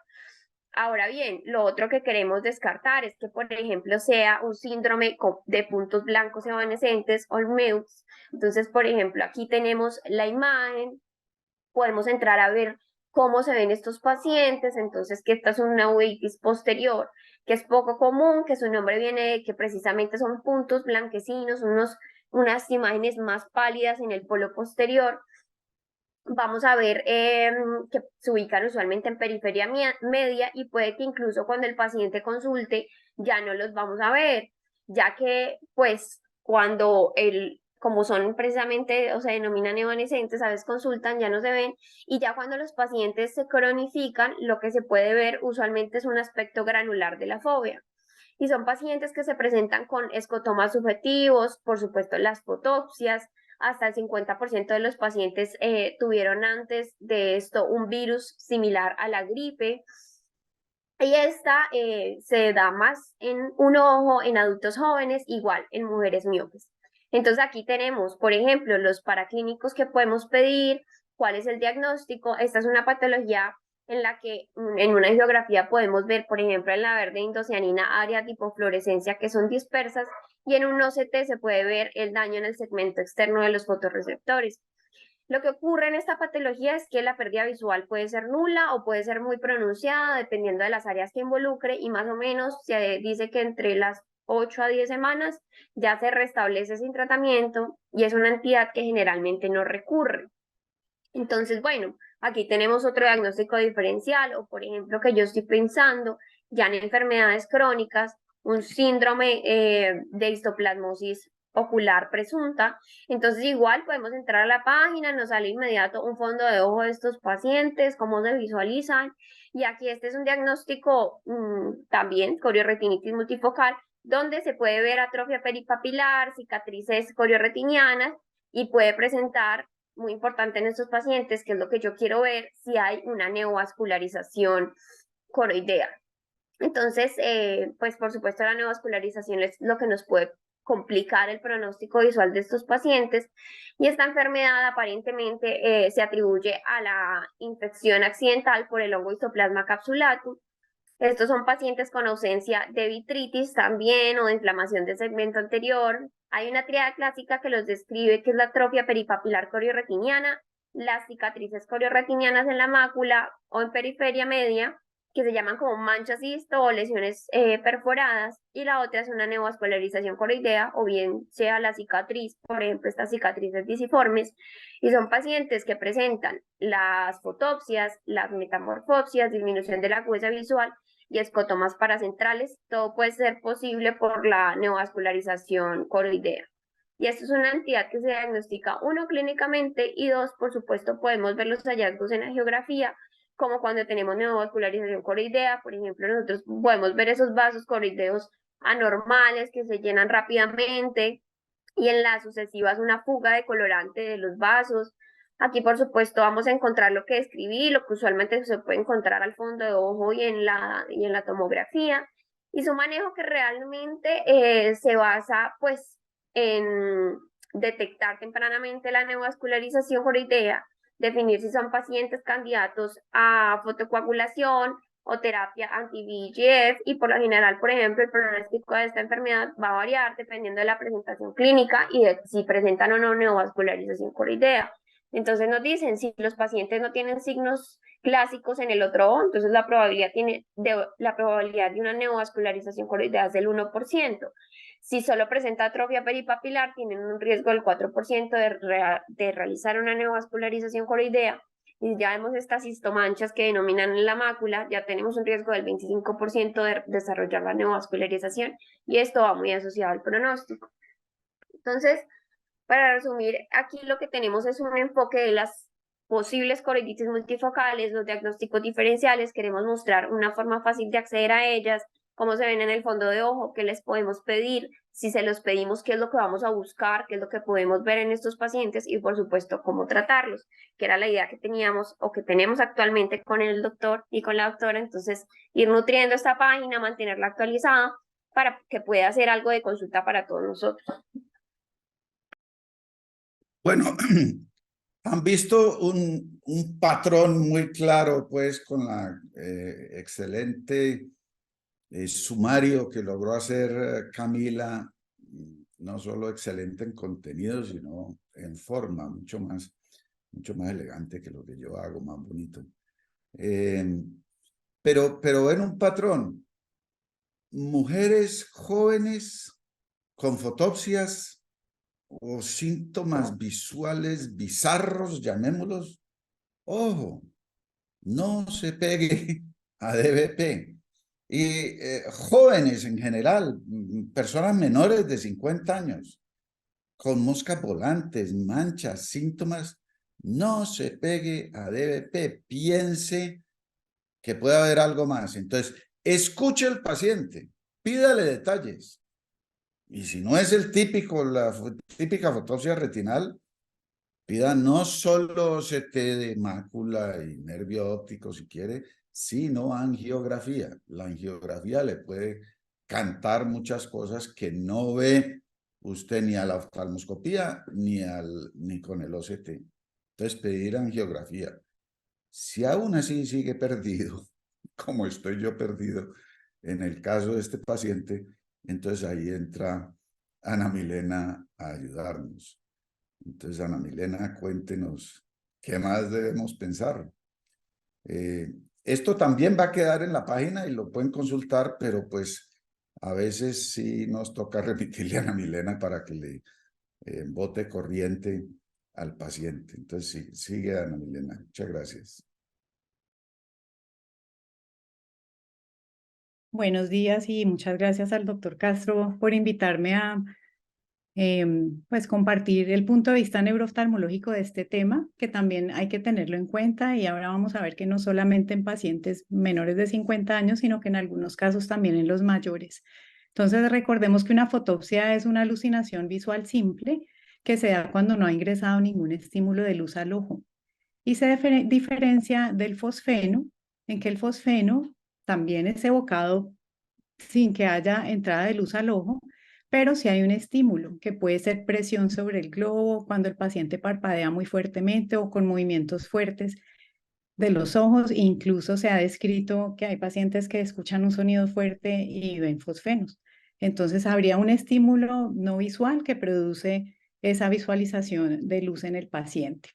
Ahora bien, lo otro que queremos descartar es que, por ejemplo, sea un síndrome de puntos blancos evanescentes o MEUS. Entonces, por ejemplo, aquí tenemos la imagen, podemos entrar a ver cómo se ven estos pacientes. Entonces, que esta es una uveitis posterior, que es poco común, que su nombre viene de que precisamente son puntos blanquecinos, unas imágenes más pálidas en el polo posterior. Vamos a ver que se ubican usualmente en periferia media, y puede que incluso cuando el paciente consulte ya no los vamos a ver, ya que pues como son precisamente o se denominan evanescentes, a veces consultan, ya no se ven, y ya cuando los pacientes se cronifican, lo que se puede ver usualmente es un aspecto granular de la fobia. Y son pacientes que se presentan con escotomas subjetivos, por supuesto las fotopsias. Hasta el 50% de los pacientes tuvieron antes de esto un virus similar a la gripe. Y esta se da más en un ojo en adultos jóvenes, igual en mujeres miopes. Entonces aquí tenemos, por ejemplo, los paraclínicos que podemos pedir, cuál es el diagnóstico. Esta es una patología en la que en una angiografía podemos ver, por ejemplo, en la verde indocianina, áreas de hipofluorescencia que son dispersas, y en un OCT se puede ver el daño en el segmento externo de los fotorreceptores. Lo que ocurre en esta patología es que la pérdida visual puede ser nula o puede ser muy pronunciada, dependiendo de las áreas que involucre, y más o menos se dice que entre las 8 a 10 semanas ya se restablece sin tratamiento, y es una entidad que generalmente no recurre. Entonces, bueno, aquí tenemos otro diagnóstico diferencial, o por ejemplo que yo estoy pensando ya en enfermedades crónicas, un síndrome de histoplasmosis ocular presunta. Entonces igual podemos entrar a la página, nos sale inmediato un fondo de ojo de estos pacientes, cómo se visualizan, y aquí este es un diagnóstico también, corioretinitis multifocal, donde se puede ver atrofia peripapilar, cicatrices corioretinianas, y puede presentar, muy importante en estos pacientes, que es lo que yo quiero ver, si hay una neovascularización coroidea. Entonces, pues por supuesto la neovascularización es lo que nos puede complicar el pronóstico visual de estos pacientes, y esta enfermedad aparentemente se atribuye a la infección accidental por el hongo Histoplasma capsulatum. Estos son pacientes con ausencia de vitritis también o de inflamación del segmento anterior. Hay una triada clásica que los describe, que es la atrofia peripapilar coriorretiniana, las cicatrices coriorretinianas en la mácula o en periferia media, que se llaman como manchas cisto o lesiones perforadas, y la otra es una neovascularización coroidea, o bien sea la cicatriz, por ejemplo, estas cicatrices visiformes, y son pacientes que presentan las fotopsias, las metamorfopsias, disminución de la agudeza visual y escotomas paracentrales. Todo puede ser posible por la neovascularización coroidea. Y esto es una entidad que se diagnostica, uno, clínicamente, y dos, por supuesto, podemos ver los hallazgos en la geografía, como cuando tenemos neovascularización coroidea. Por ejemplo, nosotros podemos ver esos vasos coroideos anormales que se llenan rápidamente, y en las sucesivas una fuga de colorante de los vasos. Aquí, por supuesto, vamos a encontrar lo que describí, lo que usualmente se puede encontrar al fondo de ojo y en la tomografía, y su manejo, que realmente se basa pues en detectar tempranamente la neovascularización coroidea, definir si son pacientes candidatos a fotocoagulación o terapia anti-VEGF, y por lo general, por ejemplo, el pronóstico de esta enfermedad va a variar dependiendo de la presentación clínica y de si presentan o no neovascularización coroidea. Entonces nos dicen, si los pacientes no tienen signos clásicos en el otro ojo, entonces la probabilidad de una neovascularización coroidea es del 1%. Si solo presenta atrofia peripapilar, tienen un riesgo del 4% de realizar una neovascularización coroidea. Y ya vemos estas cistomanchas que denominan en la mácula, ya tenemos un riesgo del 25% de desarrollar la neovascularización, y esto va muy asociado al pronóstico. Entonces, para resumir, aquí lo que tenemos es un enfoque de las posibles coroiditis multifocales, los diagnósticos diferenciales. Queremos mostrar una forma fácil de acceder a ellas, cómo se ven en el fondo de ojo, qué les podemos pedir, si se los pedimos, qué es lo que vamos a buscar, qué es lo que podemos ver en estos pacientes, y por supuesto cómo tratarlos, que era la idea que teníamos o que tenemos actualmente con el doctor y con la doctora. Entonces, ir nutriendo esta página, mantenerla actualizada para que pueda ser algo de consulta para todos nosotros. Bueno, han visto un patrón muy claro, pues, con la excelente sumario que logró hacer Camila, no solo excelente en contenido, sino en forma, mucho más elegante que lo que yo hago, más bonito. Pero ven un patrón: mujeres jóvenes con fotopsias o síntomas visuales bizarros, llamémoslos. Ojo, no se pegue a DVP. Y jóvenes en general, personas menores de 50 años, con moscas volantes, manchas, síntomas, no se pegue a DVP. Piense que puede haber algo más. Entonces, escuche al paciente, pídale detalles. Y si no es la típica fotopsia retinal, pida no solo CT de mácula y nervio óptico si quiere, sino angiografía. La angiografía le puede cantar muchas cosas que no ve usted ni a la oftalmoscopía ni con el OCT. Entonces, pedir angiografía. Si aún así sigue perdido, como estoy yo perdido en el caso de este paciente, entonces ahí entra Ana Milena a ayudarnos. Entonces, Ana Milena, cuéntenos qué más debemos pensar. Esto también va a quedar en la página y lo pueden consultar, pero pues a veces sí nos toca remitirle a Ana Milena para que le bote corriente al paciente. Entonces, sí, sigue Ana Milena. Muchas gracias. Buenos días y muchas gracias al doctor Castro por invitarme a pues compartir el punto de vista neurooftalmológico de este tema, que también hay que tenerlo en cuenta. Y ahora vamos a ver que no solamente en pacientes menores de 50 años, sino que en algunos casos también en los mayores. Entonces, recordemos que una fotopsia es una alucinación visual simple que se da cuando no ha ingresado ningún estímulo de luz al ojo. Y se diferencia del fosfeno, en que el fosfeno también es evocado sin que haya entrada de luz al ojo, pero si hay un estímulo, que puede ser presión sobre el globo, cuando el paciente parpadea muy fuertemente o con movimientos fuertes. de los ojos. Incluso se ha descrito que hay pacientes que escuchan un sonido fuerte y ven fosfenos. Entonces habría un estímulo no visual que produce esa visualización de luz en el paciente.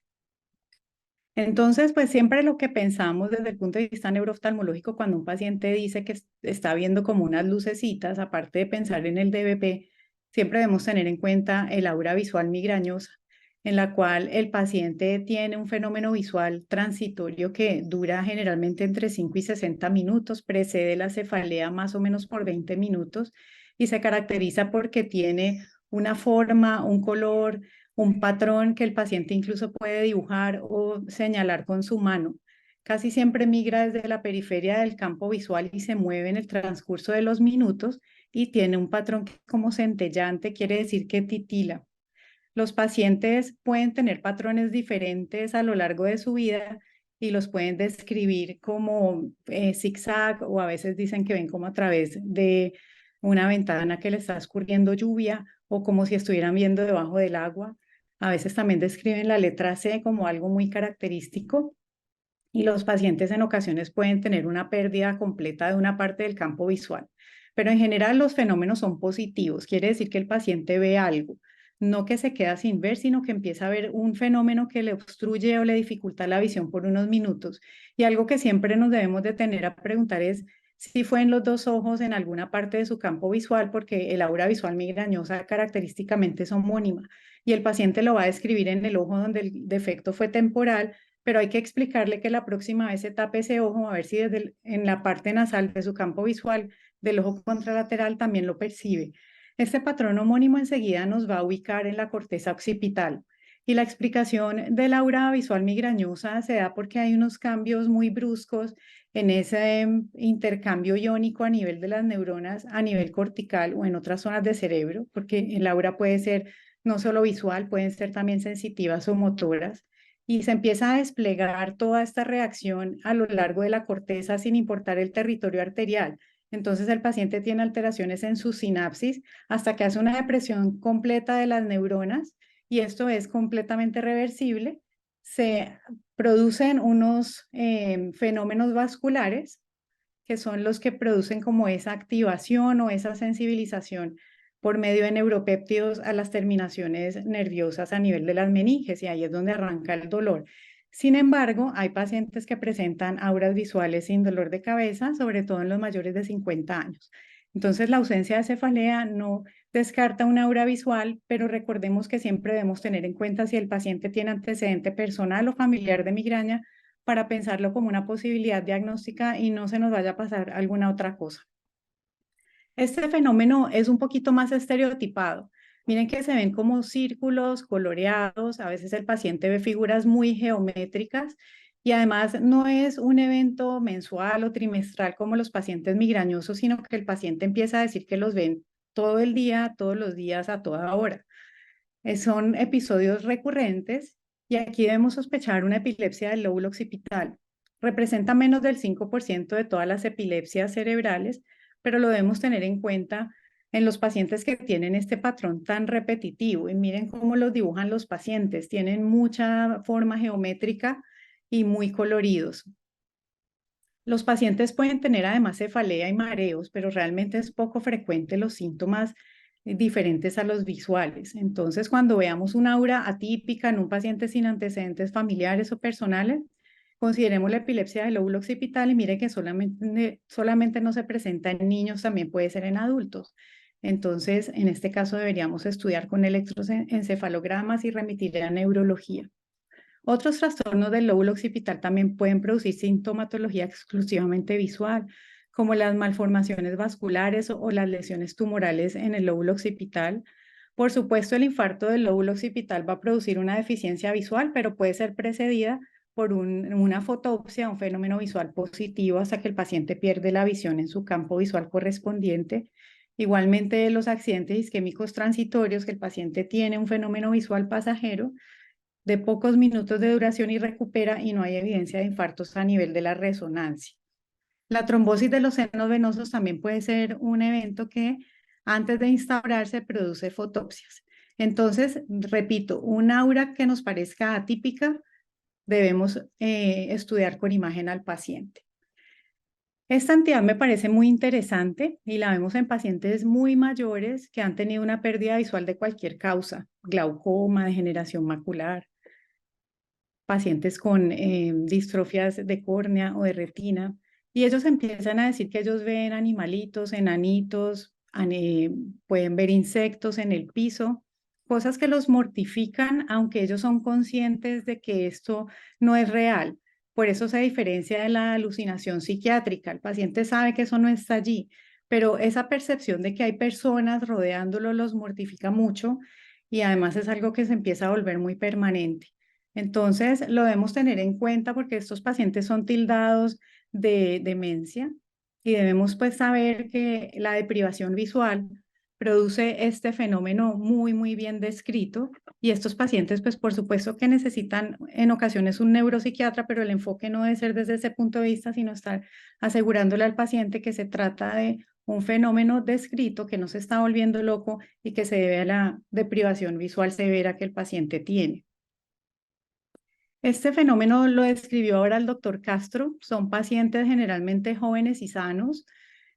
Entonces, pues siempre lo que pensamos desde el punto de vista neurooftalmológico cuando un paciente dice que está viendo como unas lucecitas, aparte de pensar en el DBP, siempre debemos tener en cuenta el aura visual migrañosa, en la cual el paciente tiene un fenómeno visual transitorio que dura generalmente entre 5 y 60 minutos, precede la cefalea más o menos por 20 minutos y se caracteriza porque tiene una forma, un color, un patrón que el paciente incluso puede dibujar o señalar con su mano. Casi siempre migra desde la periferia del campo visual y se mueve en el transcurso de los minutos y tiene un patrón como centellante, quiere decir que titila. Los pacientes pueden tener patrones diferentes a lo largo de su vida y los pueden describir como zigzag, o a veces dicen que ven como a través de una ventana que le está escurriendo lluvia o como si estuvieran viendo debajo del agua. A veces también describen la letra C como algo muy característico y los pacientes en ocasiones pueden tener una pérdida completa de una parte del campo visual. Pero en general los fenómenos son positivos, quiere decir que el paciente ve algo, no que se queda sin ver, sino que empieza a ver un fenómeno que le obstruye o le dificulta la visión por unos minutos. Y algo que siempre nos debemos detener a preguntar es si fue en los dos ojos, en alguna parte de su campo visual, porque el aura visual migrañosa característicamente es homónima y el paciente lo va a describir en el ojo donde el defecto fue temporal, pero hay que explicarle que la próxima vez se tape ese ojo a ver si desde en la parte nasal de su campo visual del ojo contralateral también lo percibe. Este patrón homónimo enseguida nos va a ubicar en la corteza occipital. Y la explicación del aura visual migrañosa se da porque hay unos cambios muy bruscos en ese intercambio iónico a nivel de las neuronas, a nivel cortical o en otras zonas de cerebro, porque el aura puede ser no solo visual, pueden ser también sensitivas o motoras. Y se empieza a desplegar toda esta reacción a lo largo de la corteza sin importar el territorio arterial. Entonces el paciente tiene alteraciones en su sinapsis hasta que hace una depresión completa de las neuronas y esto es completamente reversible. Se producen unos fenómenos vasculares que son los que producen como esa activación o esa sensibilización por medio de neuropéptidos a las terminaciones nerviosas a nivel de las meninges y ahí es donde arranca el dolor. Sin embargo, hay pacientes que presentan auras visuales sin dolor de cabeza, sobre todo en los mayores de 50 años. Entonces, la ausencia de cefalea no descarta una aura visual, pero recordemos que siempre debemos tener en cuenta si el paciente tiene antecedente personal o familiar de migraña para pensarlo como una posibilidad diagnóstica y no se nos vaya a pasar alguna otra cosa. Este fenómeno es un poquito más estereotipado. Miren que se ven como círculos coloreados, a veces el paciente ve figuras muy geométricas y además no es un evento mensual o trimestral como los pacientes migrañosos, sino que el paciente empieza a decir que los ven todo el día, todos los días, a toda hora. Son episodios recurrentes y aquí debemos sospechar una epilepsia del lóbulo occipital. Representa menos del 5% de todas las epilepsias cerebrales, pero lo debemos tener en cuenta en los pacientes que tienen este patrón tan repetitivo. Y miren cómo los dibujan los pacientes. Tienen mucha forma geométrica y muy coloridos. Los pacientes pueden tener además cefalea y mareos, pero realmente es poco frecuente los síntomas diferentes a los visuales. Entonces, cuando veamos una aura atípica en un paciente sin antecedentes familiares o personales, consideremos la epilepsia del lóbulo occipital y mire que solamente no se presenta en niños, también puede ser en adultos. Entonces, en este caso deberíamos estudiar con electroencefalogramas y remitir a neurología. Otros trastornos del lóbulo occipital también pueden producir sintomatología exclusivamente visual, como las malformaciones vasculares o las lesiones tumorales en el lóbulo occipital. Por supuesto, el infarto del lóbulo occipital va a producir una deficiencia visual, pero puede ser precedida por una fotopsia, un fenómeno visual positivo, hasta que el paciente pierde la visión en su campo visual correspondiente. Igualmente, los accidentes isquémicos transitorios, que el paciente tiene un fenómeno visual pasajero de pocos minutos de duración y recupera y no hay evidencia de infartos a nivel de la resonancia. La trombosis de los senos venosos también puede ser un evento que antes de instaurarse produce fotopsias. Entonces, repito, un aura que nos parezca atípica debemos estudiar con imagen al paciente. Esta entidad me parece muy interesante y la vemos en pacientes muy mayores que han tenido una pérdida visual de cualquier causa, glaucoma, degeneración macular, pacientes con distrofias de córnea o de retina, y ellos empiezan a decir que ellos ven animalitos, enanitos, pueden ver insectos en el piso, cosas que los mortifican, aunque ellos son conscientes de que esto no es real. Por eso se diferencia de la alucinación psiquiátrica. El paciente sabe que eso no está allí, pero esa percepción de que hay personas rodeándolo los mortifica mucho y además es algo que se empieza a volver muy permanente. Entonces, lo debemos tener en cuenta porque estos pacientes son tildados de demencia y debemos pues saber que la deprivación visual produce este fenómeno muy, muy bien descrito y estos pacientes pues por supuesto que necesitan en ocasiones un neuropsiquiatra, pero el enfoque no debe ser desde ese punto de vista, sino estar asegurándole al paciente que se trata de un fenómeno descrito que no se está volviendo loco y que se debe a la deprivación visual severa que el paciente tiene. Este fenómeno lo describió ahora el doctor Castro. Son pacientes generalmente jóvenes y sanos,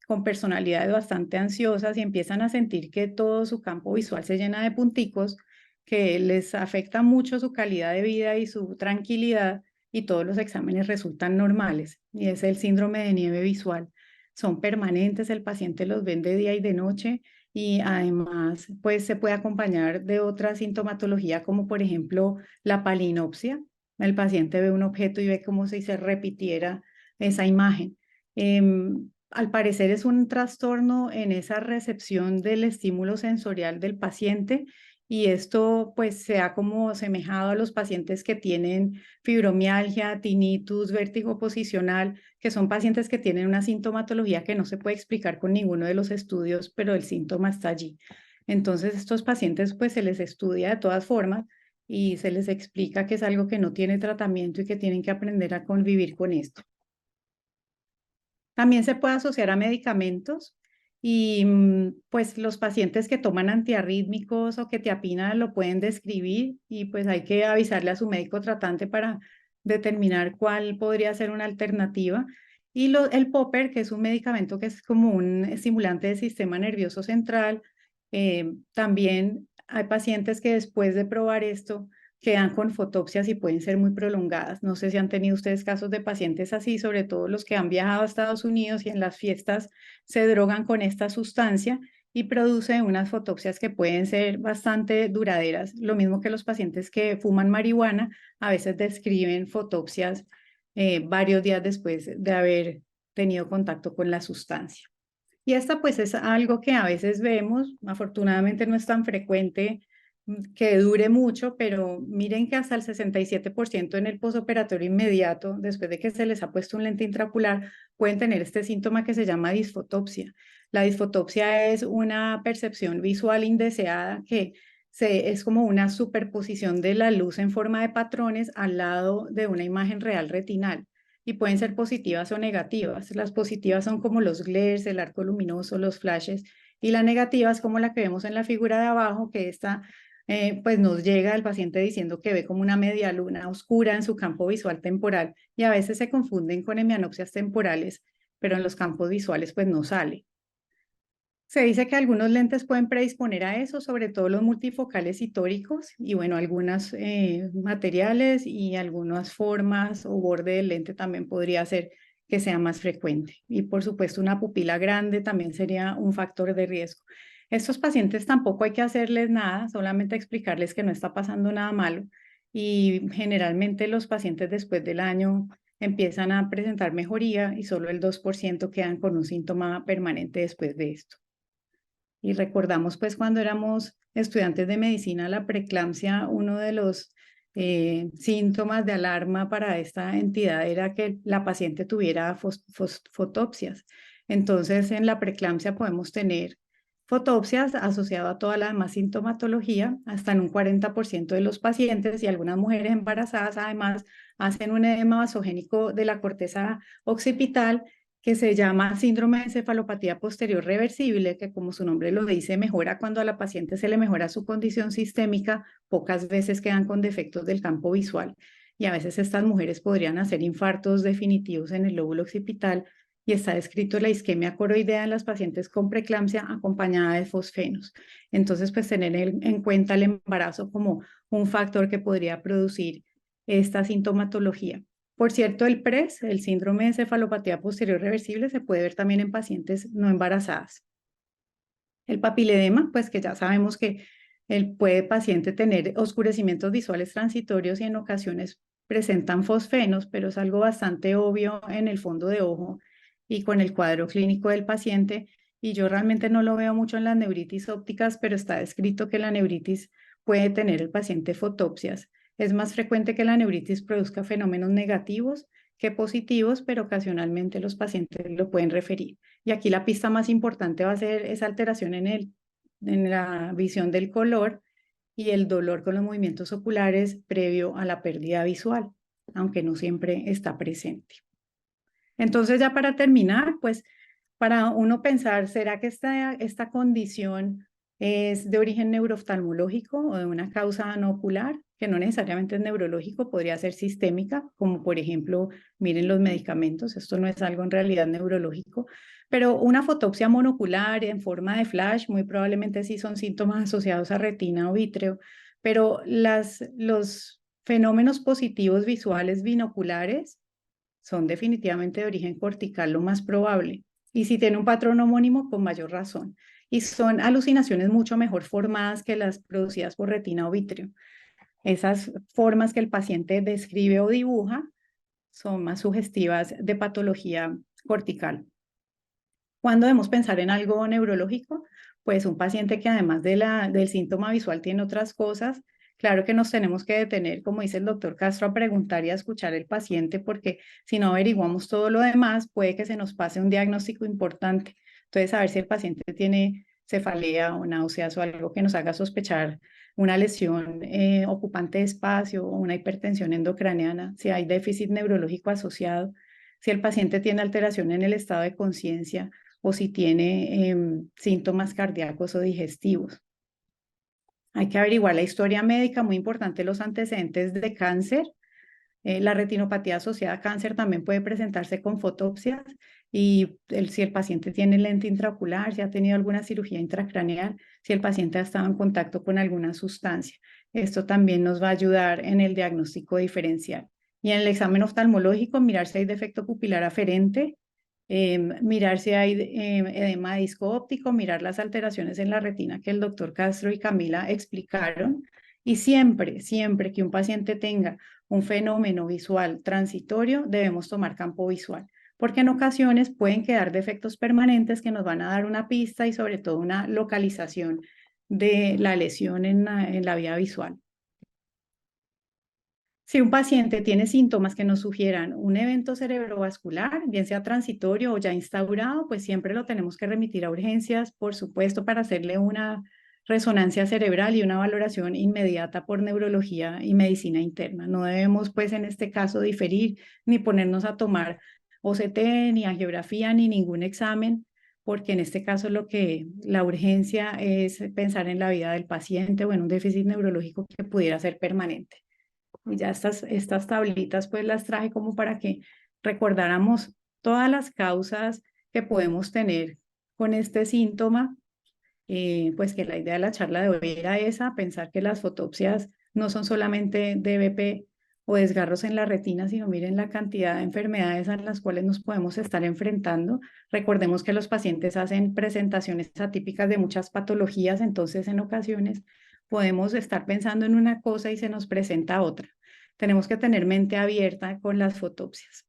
con personalidades bastante ansiosas y empiezan a sentir que todo su campo visual se llena de punticos, que les afecta mucho su calidad de vida y su tranquilidad y todos los exámenes resultan normales. Y es el síndrome de nieve visual. Son permanentes, el paciente los ve de día y de noche y además pues se puede acompañar de otra sintomatología como por ejemplo la palinopsia. El paciente ve un objeto y ve como si se repitiera esa imagen. Al parecer es un trastorno en esa recepción del estímulo sensorial del paciente y esto pues se ha como asemejado a los pacientes que tienen fibromialgia, tinnitus, vértigo posicional, que son pacientes que tienen una sintomatología que no se puede explicar con ninguno de los estudios, pero el síntoma está allí. Entonces estos pacientes pues se les estudia de todas formas y se les explica que es algo que no tiene tratamiento y que tienen que aprender a convivir con esto. También se puede asociar a medicamentos y pues los pacientes que toman antiarrítmicos o quetiapina lo pueden describir y pues hay que avisarle a su médico tratante para determinar cuál podría ser una alternativa. Y el popper, que es un medicamento que es como un estimulante del sistema nervioso central, también hay pacientes que después de probar esto quedan con fotopsias y pueden ser muy prolongadas. No sé si han tenido ustedes casos de pacientes así, sobre todo los que han viajado a Estados Unidos y en las fiestas se drogan con esta sustancia y produce unas fotopsias que pueden ser bastante duraderas. Lo mismo que los pacientes que fuman marihuana, a veces describen fotopsias varios días después de haber tenido contacto con la sustancia. Y esta pues es algo que a veces vemos, afortunadamente no es tan frecuente que dure mucho, pero miren que hasta el 67% en el posoperatorio inmediato, después de que se les ha puesto un lente intraocular, pueden tener este síntoma que se llama disfotopsia. La disfotopsia es una percepción visual indeseada que es como una superposición de la luz en forma de patrones al lado de una imagen real retinal. Y pueden ser positivas o negativas. Las positivas son como los glares, el arco luminoso, los flashes, y la negativa es como la que vemos en la figura de abajo, que esta pues nos llega el paciente diciendo que ve como una media luna oscura en su campo visual temporal y a veces se confunden con hemianopsias temporales, pero en los campos visuales pues no sale. Se dice que algunos lentes pueden predisponer a eso, sobre todo los multifocales y tóricos, y bueno, algunos materiales y algunas formas o borde del lente también podría ser que sea más frecuente. Y por supuesto una pupila grande también sería un factor de riesgo. Estos pacientes tampoco hay que hacerles nada, solamente explicarles que no está pasando nada malo y generalmente los pacientes después del año empiezan a presentar mejoría y solo el 2% quedan con un síntoma permanente después de esto. Y recordamos pues cuando éramos estudiantes de medicina la preeclampsia, uno de los síntomas de alarma para esta entidad era que la paciente tuviera fotopsias. Entonces en la preeclampsia podemos tener fotopsias asociadas a toda la demás sintomatología, hasta en un 40% de los pacientes, y algunas mujeres embarazadas además hacen un edema vasogénico de la corteza occipital que se llama síndrome de encefalopatía posterior reversible, que como su nombre lo dice, mejora cuando a la paciente se le mejora su condición sistémica, pocas veces quedan con defectos del campo visual. y a veces estas mujeres podrían hacer infartos definitivos en el lóbulo occipital, y está descrito la isquemia coroidea en las pacientes con preeclampsia acompañada de fosfenos. Entonces, pues tener en cuenta el embarazo como un factor que podría producir esta sintomatología. Por cierto, el PRES, el síndrome de cefalopatía posterior reversible, se puede ver también en pacientes no embarazadas. El papiledema, pues que ya sabemos que puede paciente tener oscurecimientos visuales transitorios y en ocasiones presentan fosfenos, pero es algo bastante obvio en el fondo de ojo y con el cuadro clínico del paciente. Y yo realmente no lo veo mucho en las neuritis ópticas, pero está descrito que la neuritis puede tener el paciente fotopsias. Es más frecuente que la neuritis produzca fenómenos negativos que positivos, pero ocasionalmente los pacientes lo pueden referir. Y aquí la pista más importante va a ser esa alteración en la visión del color y el dolor con los movimientos oculares previo a la pérdida visual, aunque no siempre está presente. Entonces, ya para terminar, pues para uno pensar, ¿será que esta condición es de origen neurooftalmológico o de una causa no ocular? Que no necesariamente es neurológico, podría ser sistémica, como por ejemplo, miren los medicamentos, esto no es algo en realidad neurológico, pero una fotopsia monocular en forma de flash, muy probablemente sí son síntomas asociados a retina o vítreo, pero los fenómenos positivos visuales binoculares son definitivamente de origen cortical, lo más probable. Y si tiene un patrón homónimo, con mayor razón. Y son alucinaciones mucho mejor formadas que las producidas por retina o vítreo. Esas formas que el paciente describe o dibuja son más sugestivas de patología cortical. ¿Cuándo debemos pensar en algo neurológico? Pues un paciente que además del síntoma visual tiene otras cosas. Claro que nos tenemos que detener, como dice el doctor Castro, a preguntar y a escuchar al paciente, porque si no averiguamos todo lo demás, puede que se nos pase un diagnóstico importante. Entonces, a ver si el paciente tiene cefalea o náuseas o algo que nos haga sospechar una lesión ocupante de espacio o una hipertensión endocraneana, si hay déficit neurológico asociado, si el paciente tiene alteración en el estado de conciencia o si tiene síntomas cardíacos o digestivos. Hay que averiguar la historia médica, muy importante los antecedentes de cáncer. La retinopatía asociada a cáncer también puede presentarse con fotopsias y si el paciente tiene lente intraocular, si ha tenido alguna cirugía intracraneal, si el paciente ha estado en contacto con alguna sustancia. Esto también nos va a ayudar en el diagnóstico diferencial. Y en el examen oftalmológico, mirar si hay defecto pupilar aferente, mirar si hay edema de disco óptico, mirar las alteraciones en la retina que el doctor Castro y Camila explicaron. Y siempre, siempre que un paciente tenga un fenómeno visual transitorio, debemos tomar campo visual, porque en ocasiones pueden quedar defectos permanentes que nos van a dar una pista y sobre todo una localización de la lesión en la vía visual. Si un paciente tiene síntomas que nos sugieran un evento cerebrovascular, bien sea transitorio o ya instaurado, pues siempre lo tenemos que remitir a urgencias, por supuesto, para hacerle una resonancia cerebral y una valoración inmediata por neurología y medicina interna. No debemos, pues, en este caso, diferir ni ponernos a tomar OCT, ni angiografía, ni ningún examen, porque en este caso la urgencia es pensar en la vida del paciente o en un déficit neurológico que pudiera ser permanente. Y ya estas tablitas pues las traje como para que recordáramos todas las causas que podemos tener con este síntoma, pues que la idea de la charla de hoy era esa, pensar que las fotopsias no son solamente DBP o desgarros en la retina, sino miren la cantidad de enfermedades a las cuales nos podemos estar enfrentando. Recordemos que los pacientes hacen presentaciones atípicas de muchas patologías, entonces en ocasiones podemos estar pensando en una cosa y se nos presenta otra. Tenemos que tener mente abierta con las fotopsias.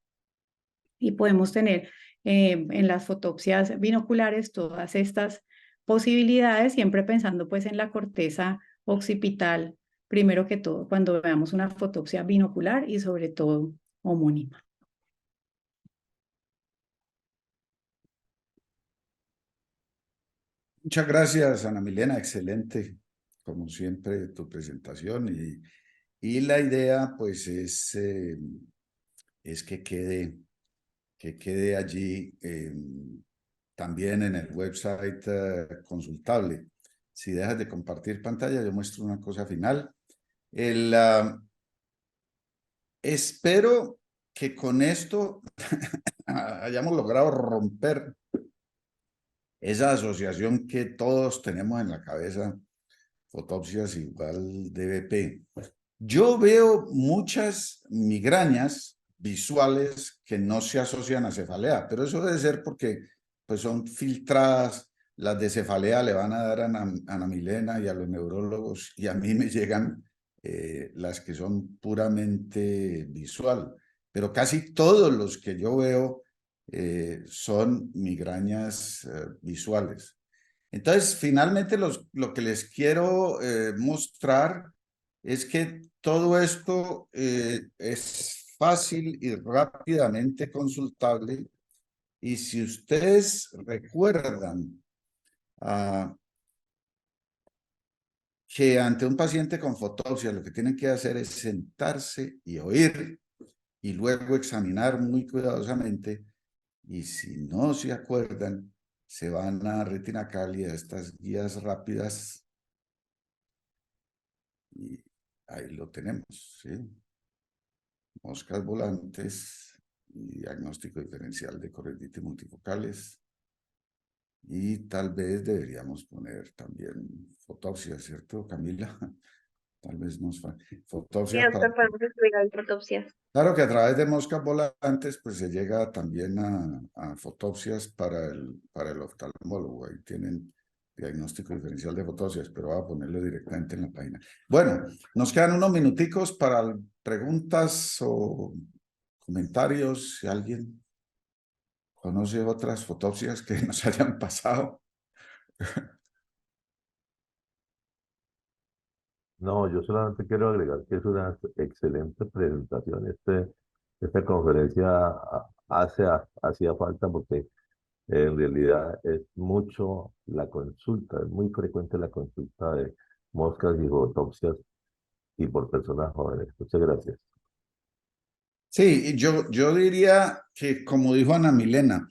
Y podemos tener en las fotopsias binoculares todas estas posibilidades, siempre pensando pues en la corteza occipital, primero que todo, cuando veamos una fotopsia binocular y sobre todo homónima. Muchas gracias, Ana Milena, excelente, como siempre, tu presentación. Y la idea, pues, es que quede allí también en el website consultable. Si dejas de compartir pantalla, yo muestro una cosa final. espero que con esto hayamos logrado romper esa asociación que todos tenemos en la cabeza, fotopsias igual DBP. Yo veo muchas migrañas visuales que no se asocian a cefalea, pero eso debe ser porque pues, son filtradas. Las de cefalea le van a dar a Ana Milena y a los neurólogos, y a mí me llegan las que son puramente visual. Pero casi todos los que yo veo son migrañas visuales. Entonces, finalmente lo que les quiero mostrar es que todo esto es fácil y rápidamente consultable, y si ustedes recuerdan que ante un paciente con fotopsia lo que tienen que hacer es sentarse y oír y luego examinar muy cuidadosamente, y si no se acuerdan, se van a Retina Cali, a estas guías rápidas, y ahí lo tenemos, ¿sí? Moscas volantes y diagnóstico diferencial de corretitis multifocales. Y tal vez deberíamos poner también fotopsia, ¿cierto, Camila? Tal vez nos falta Sí, fotopsia para... doctor, podemos incluir autopsias. Claro que a través de moscas volantes pues se llega también a fotopsias para el oftalmólogo. Ahí tienen diagnóstico diferencial de fotopsias, pero voy a ponerlo directamente en la página. Bueno, nos quedan unos minuticos para preguntas o comentarios. Si alguien conoce otras fotopsias que nos hayan pasado. No, yo solamente quiero agregar que es una excelente presentación. Esta conferencia hacía falta porque en realidad es mucho la consulta, es muy frecuente la consulta de moscas y fotopsias y por personas jóvenes. Muchas gracias. Sí, yo diría que, como dijo Ana Milena,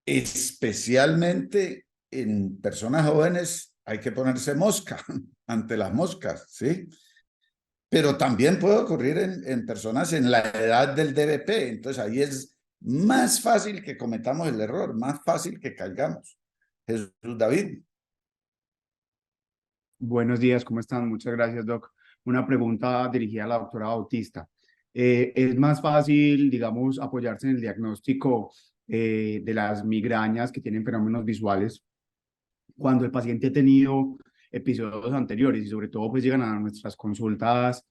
especialmente en personas jóvenes hay que ponerse mosca ante las moscas, ¿sí? Pero también puede ocurrir en personas en la edad del DBP, entonces ahí es más fácil que cometamos el error, más fácil que caigamos. Jesús David. Buenos días, ¿cómo están? Muchas gracias, Doc. Una pregunta dirigida a la doctora Bautista. ¿Es más fácil, digamos, apoyarse en el diagnóstico de las migrañas que tienen fenómenos visuales cuando el paciente ha tenido episodios anteriores y sobre todo pues llegan a nuestras consultas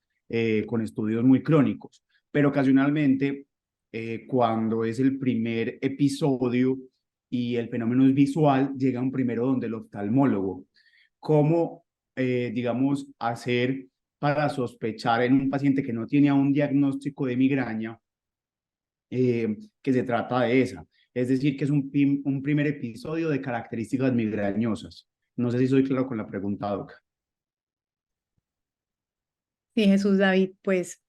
con estudios muy crónicos? Pero ocasionalmente, cuando es el primer episodio y el fenómeno es visual, llega un primero donde el oftalmólogo. ¿Cómo, digamos, hacer para sospechar en un paciente que no tiene aún diagnóstico de migraña que se trata de esa? Es decir, que es un primer episodio de características migrañosas. No sé si soy claro con la pregunta, Doc. Sí, Jesús David, pues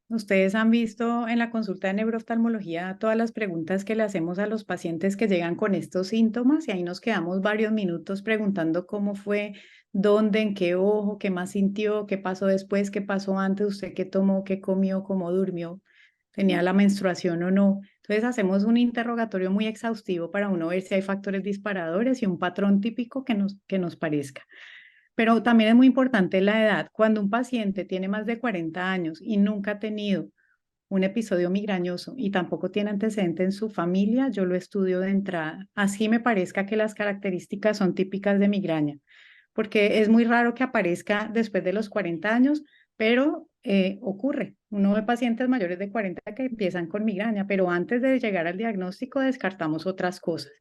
ustedes han visto en la consulta de neurooftalmología todas las preguntas que le hacemos a los pacientes que llegan con estos síntomas, y ahí nos quedamos varios minutos preguntando cómo fue, dónde, en qué ojo, qué más sintió, qué pasó después, qué pasó antes, usted qué tomó, qué comió, cómo durmió, tenía la menstruación o no. Entonces hacemos un interrogatorio muy exhaustivo para uno ver si hay factores disparadores y un patrón típico que nos parezca. Pero también es muy importante la edad. Cuando un paciente tiene más de 40 años y nunca ha tenido un episodio migrañoso y tampoco tiene antecedente en su familia, yo lo estudio de entrada. Así me parezca que las características son típicas de migraña, porque es muy raro que aparezca después de los 40 años, pero ocurre. Uno ve pacientes mayores de 40 que empiezan con migraña, pero antes de llegar al diagnóstico descartamos otras cosas.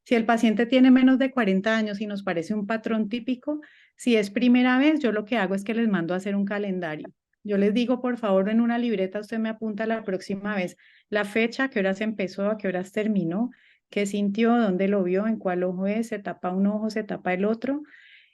Si el paciente tiene menos de 40 años y nos parece un patrón típico, si es primera vez, yo lo que hago es que les mando a hacer un calendario. Yo les digo, por favor, en una libreta usted me apunta la próxima vez la fecha, a qué horas empezó, a qué horas terminó, qué sintió, dónde lo vio, en cuál ojo es, se tapa un ojo, se tapa el otro,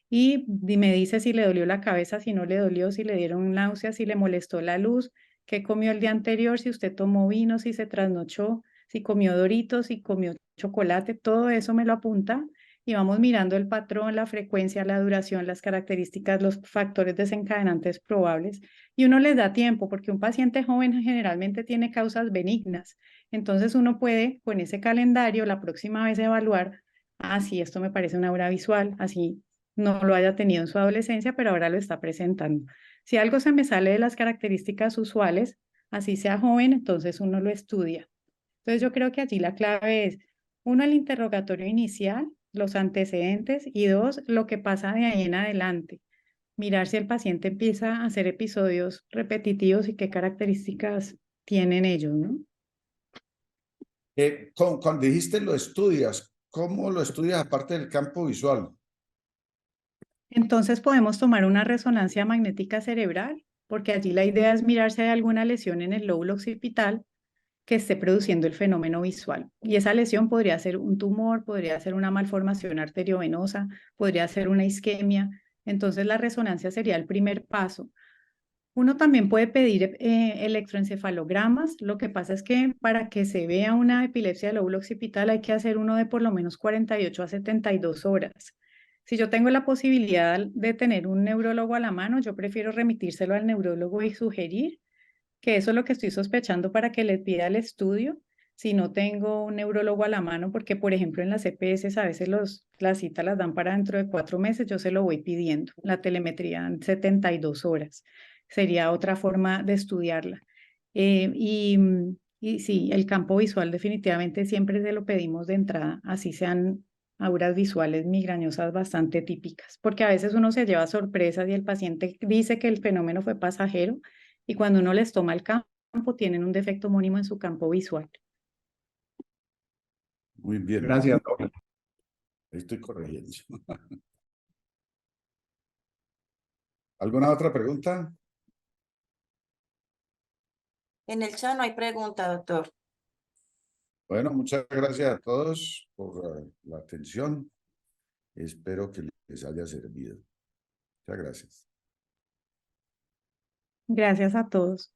y me dice si le dolió la cabeza, si no le dolió, si le dieron náuseas, si le molestó la luz, qué comió el día anterior, si usted tomó vino, si se trasnochó, si comió Doritos, si comió chocolate, todo eso me lo apunta y vamos mirando el patrón, la frecuencia, la duración, las características, los factores desencadenantes probables, y uno les da tiempo porque un paciente joven generalmente tiene causas benignas. Entonces uno puede con ese calendario la próxima vez evaluar, sí, esto me parece una aura visual, así no lo haya tenido en su adolescencia, pero ahora lo está presentando. Si algo se me sale de las características usuales, así sea joven, entonces uno lo estudia. Entonces yo creo que allí la clave es, uno, el interrogatorio inicial, los antecedentes, y dos, lo que pasa de ahí en adelante. Mirar si el paciente empieza a hacer episodios repetitivos y qué características tienen ellos, ¿no? Cuando dijiste lo estudias, ¿cómo lo estudias aparte del campo visual? Entonces podemos tomar una resonancia magnética cerebral, porque allí la idea es mirar si hay alguna lesión en el lóbulo occipital que esté produciendo el fenómeno visual. Y esa lesión podría ser un tumor, podría ser una malformación arteriovenosa, podría ser una isquemia. Entonces la resonancia sería el primer paso. Uno también puede pedir electroencefalogramas. Lo que pasa es que para que se vea una epilepsia del lóbulo occipital hay que hacer uno de por lo menos 48 a 72 horas. Si yo tengo la posibilidad de tener un neurólogo a la mano, yo prefiero remitírselo al neurólogo y sugerir que eso es lo que estoy sospechando para que le pida el estudio. Si no tengo un neurólogo a la mano, porque por ejemplo en las EPS a veces las citas las dan para dentro de 4 meses, yo se lo voy pidiendo, la telemetría en 72 horas. Sería otra forma de estudiarla. Y sí, el campo visual definitivamente siempre se lo pedimos de entrada, así sean auras visuales migrañosas bastante típicas, porque a veces uno se lleva sorpresas y el paciente dice que el fenómeno fue pasajero y cuando uno les toma el campo tienen un defecto homónimo en su campo visual. Muy bien. Gracias, doctor. Estoy corrigiendo. ¿Alguna otra pregunta? En el chat no hay pregunta, doctor. Bueno, muchas gracias a todos por la atención. Espero que les haya servido. Muchas gracias. Gracias a todos.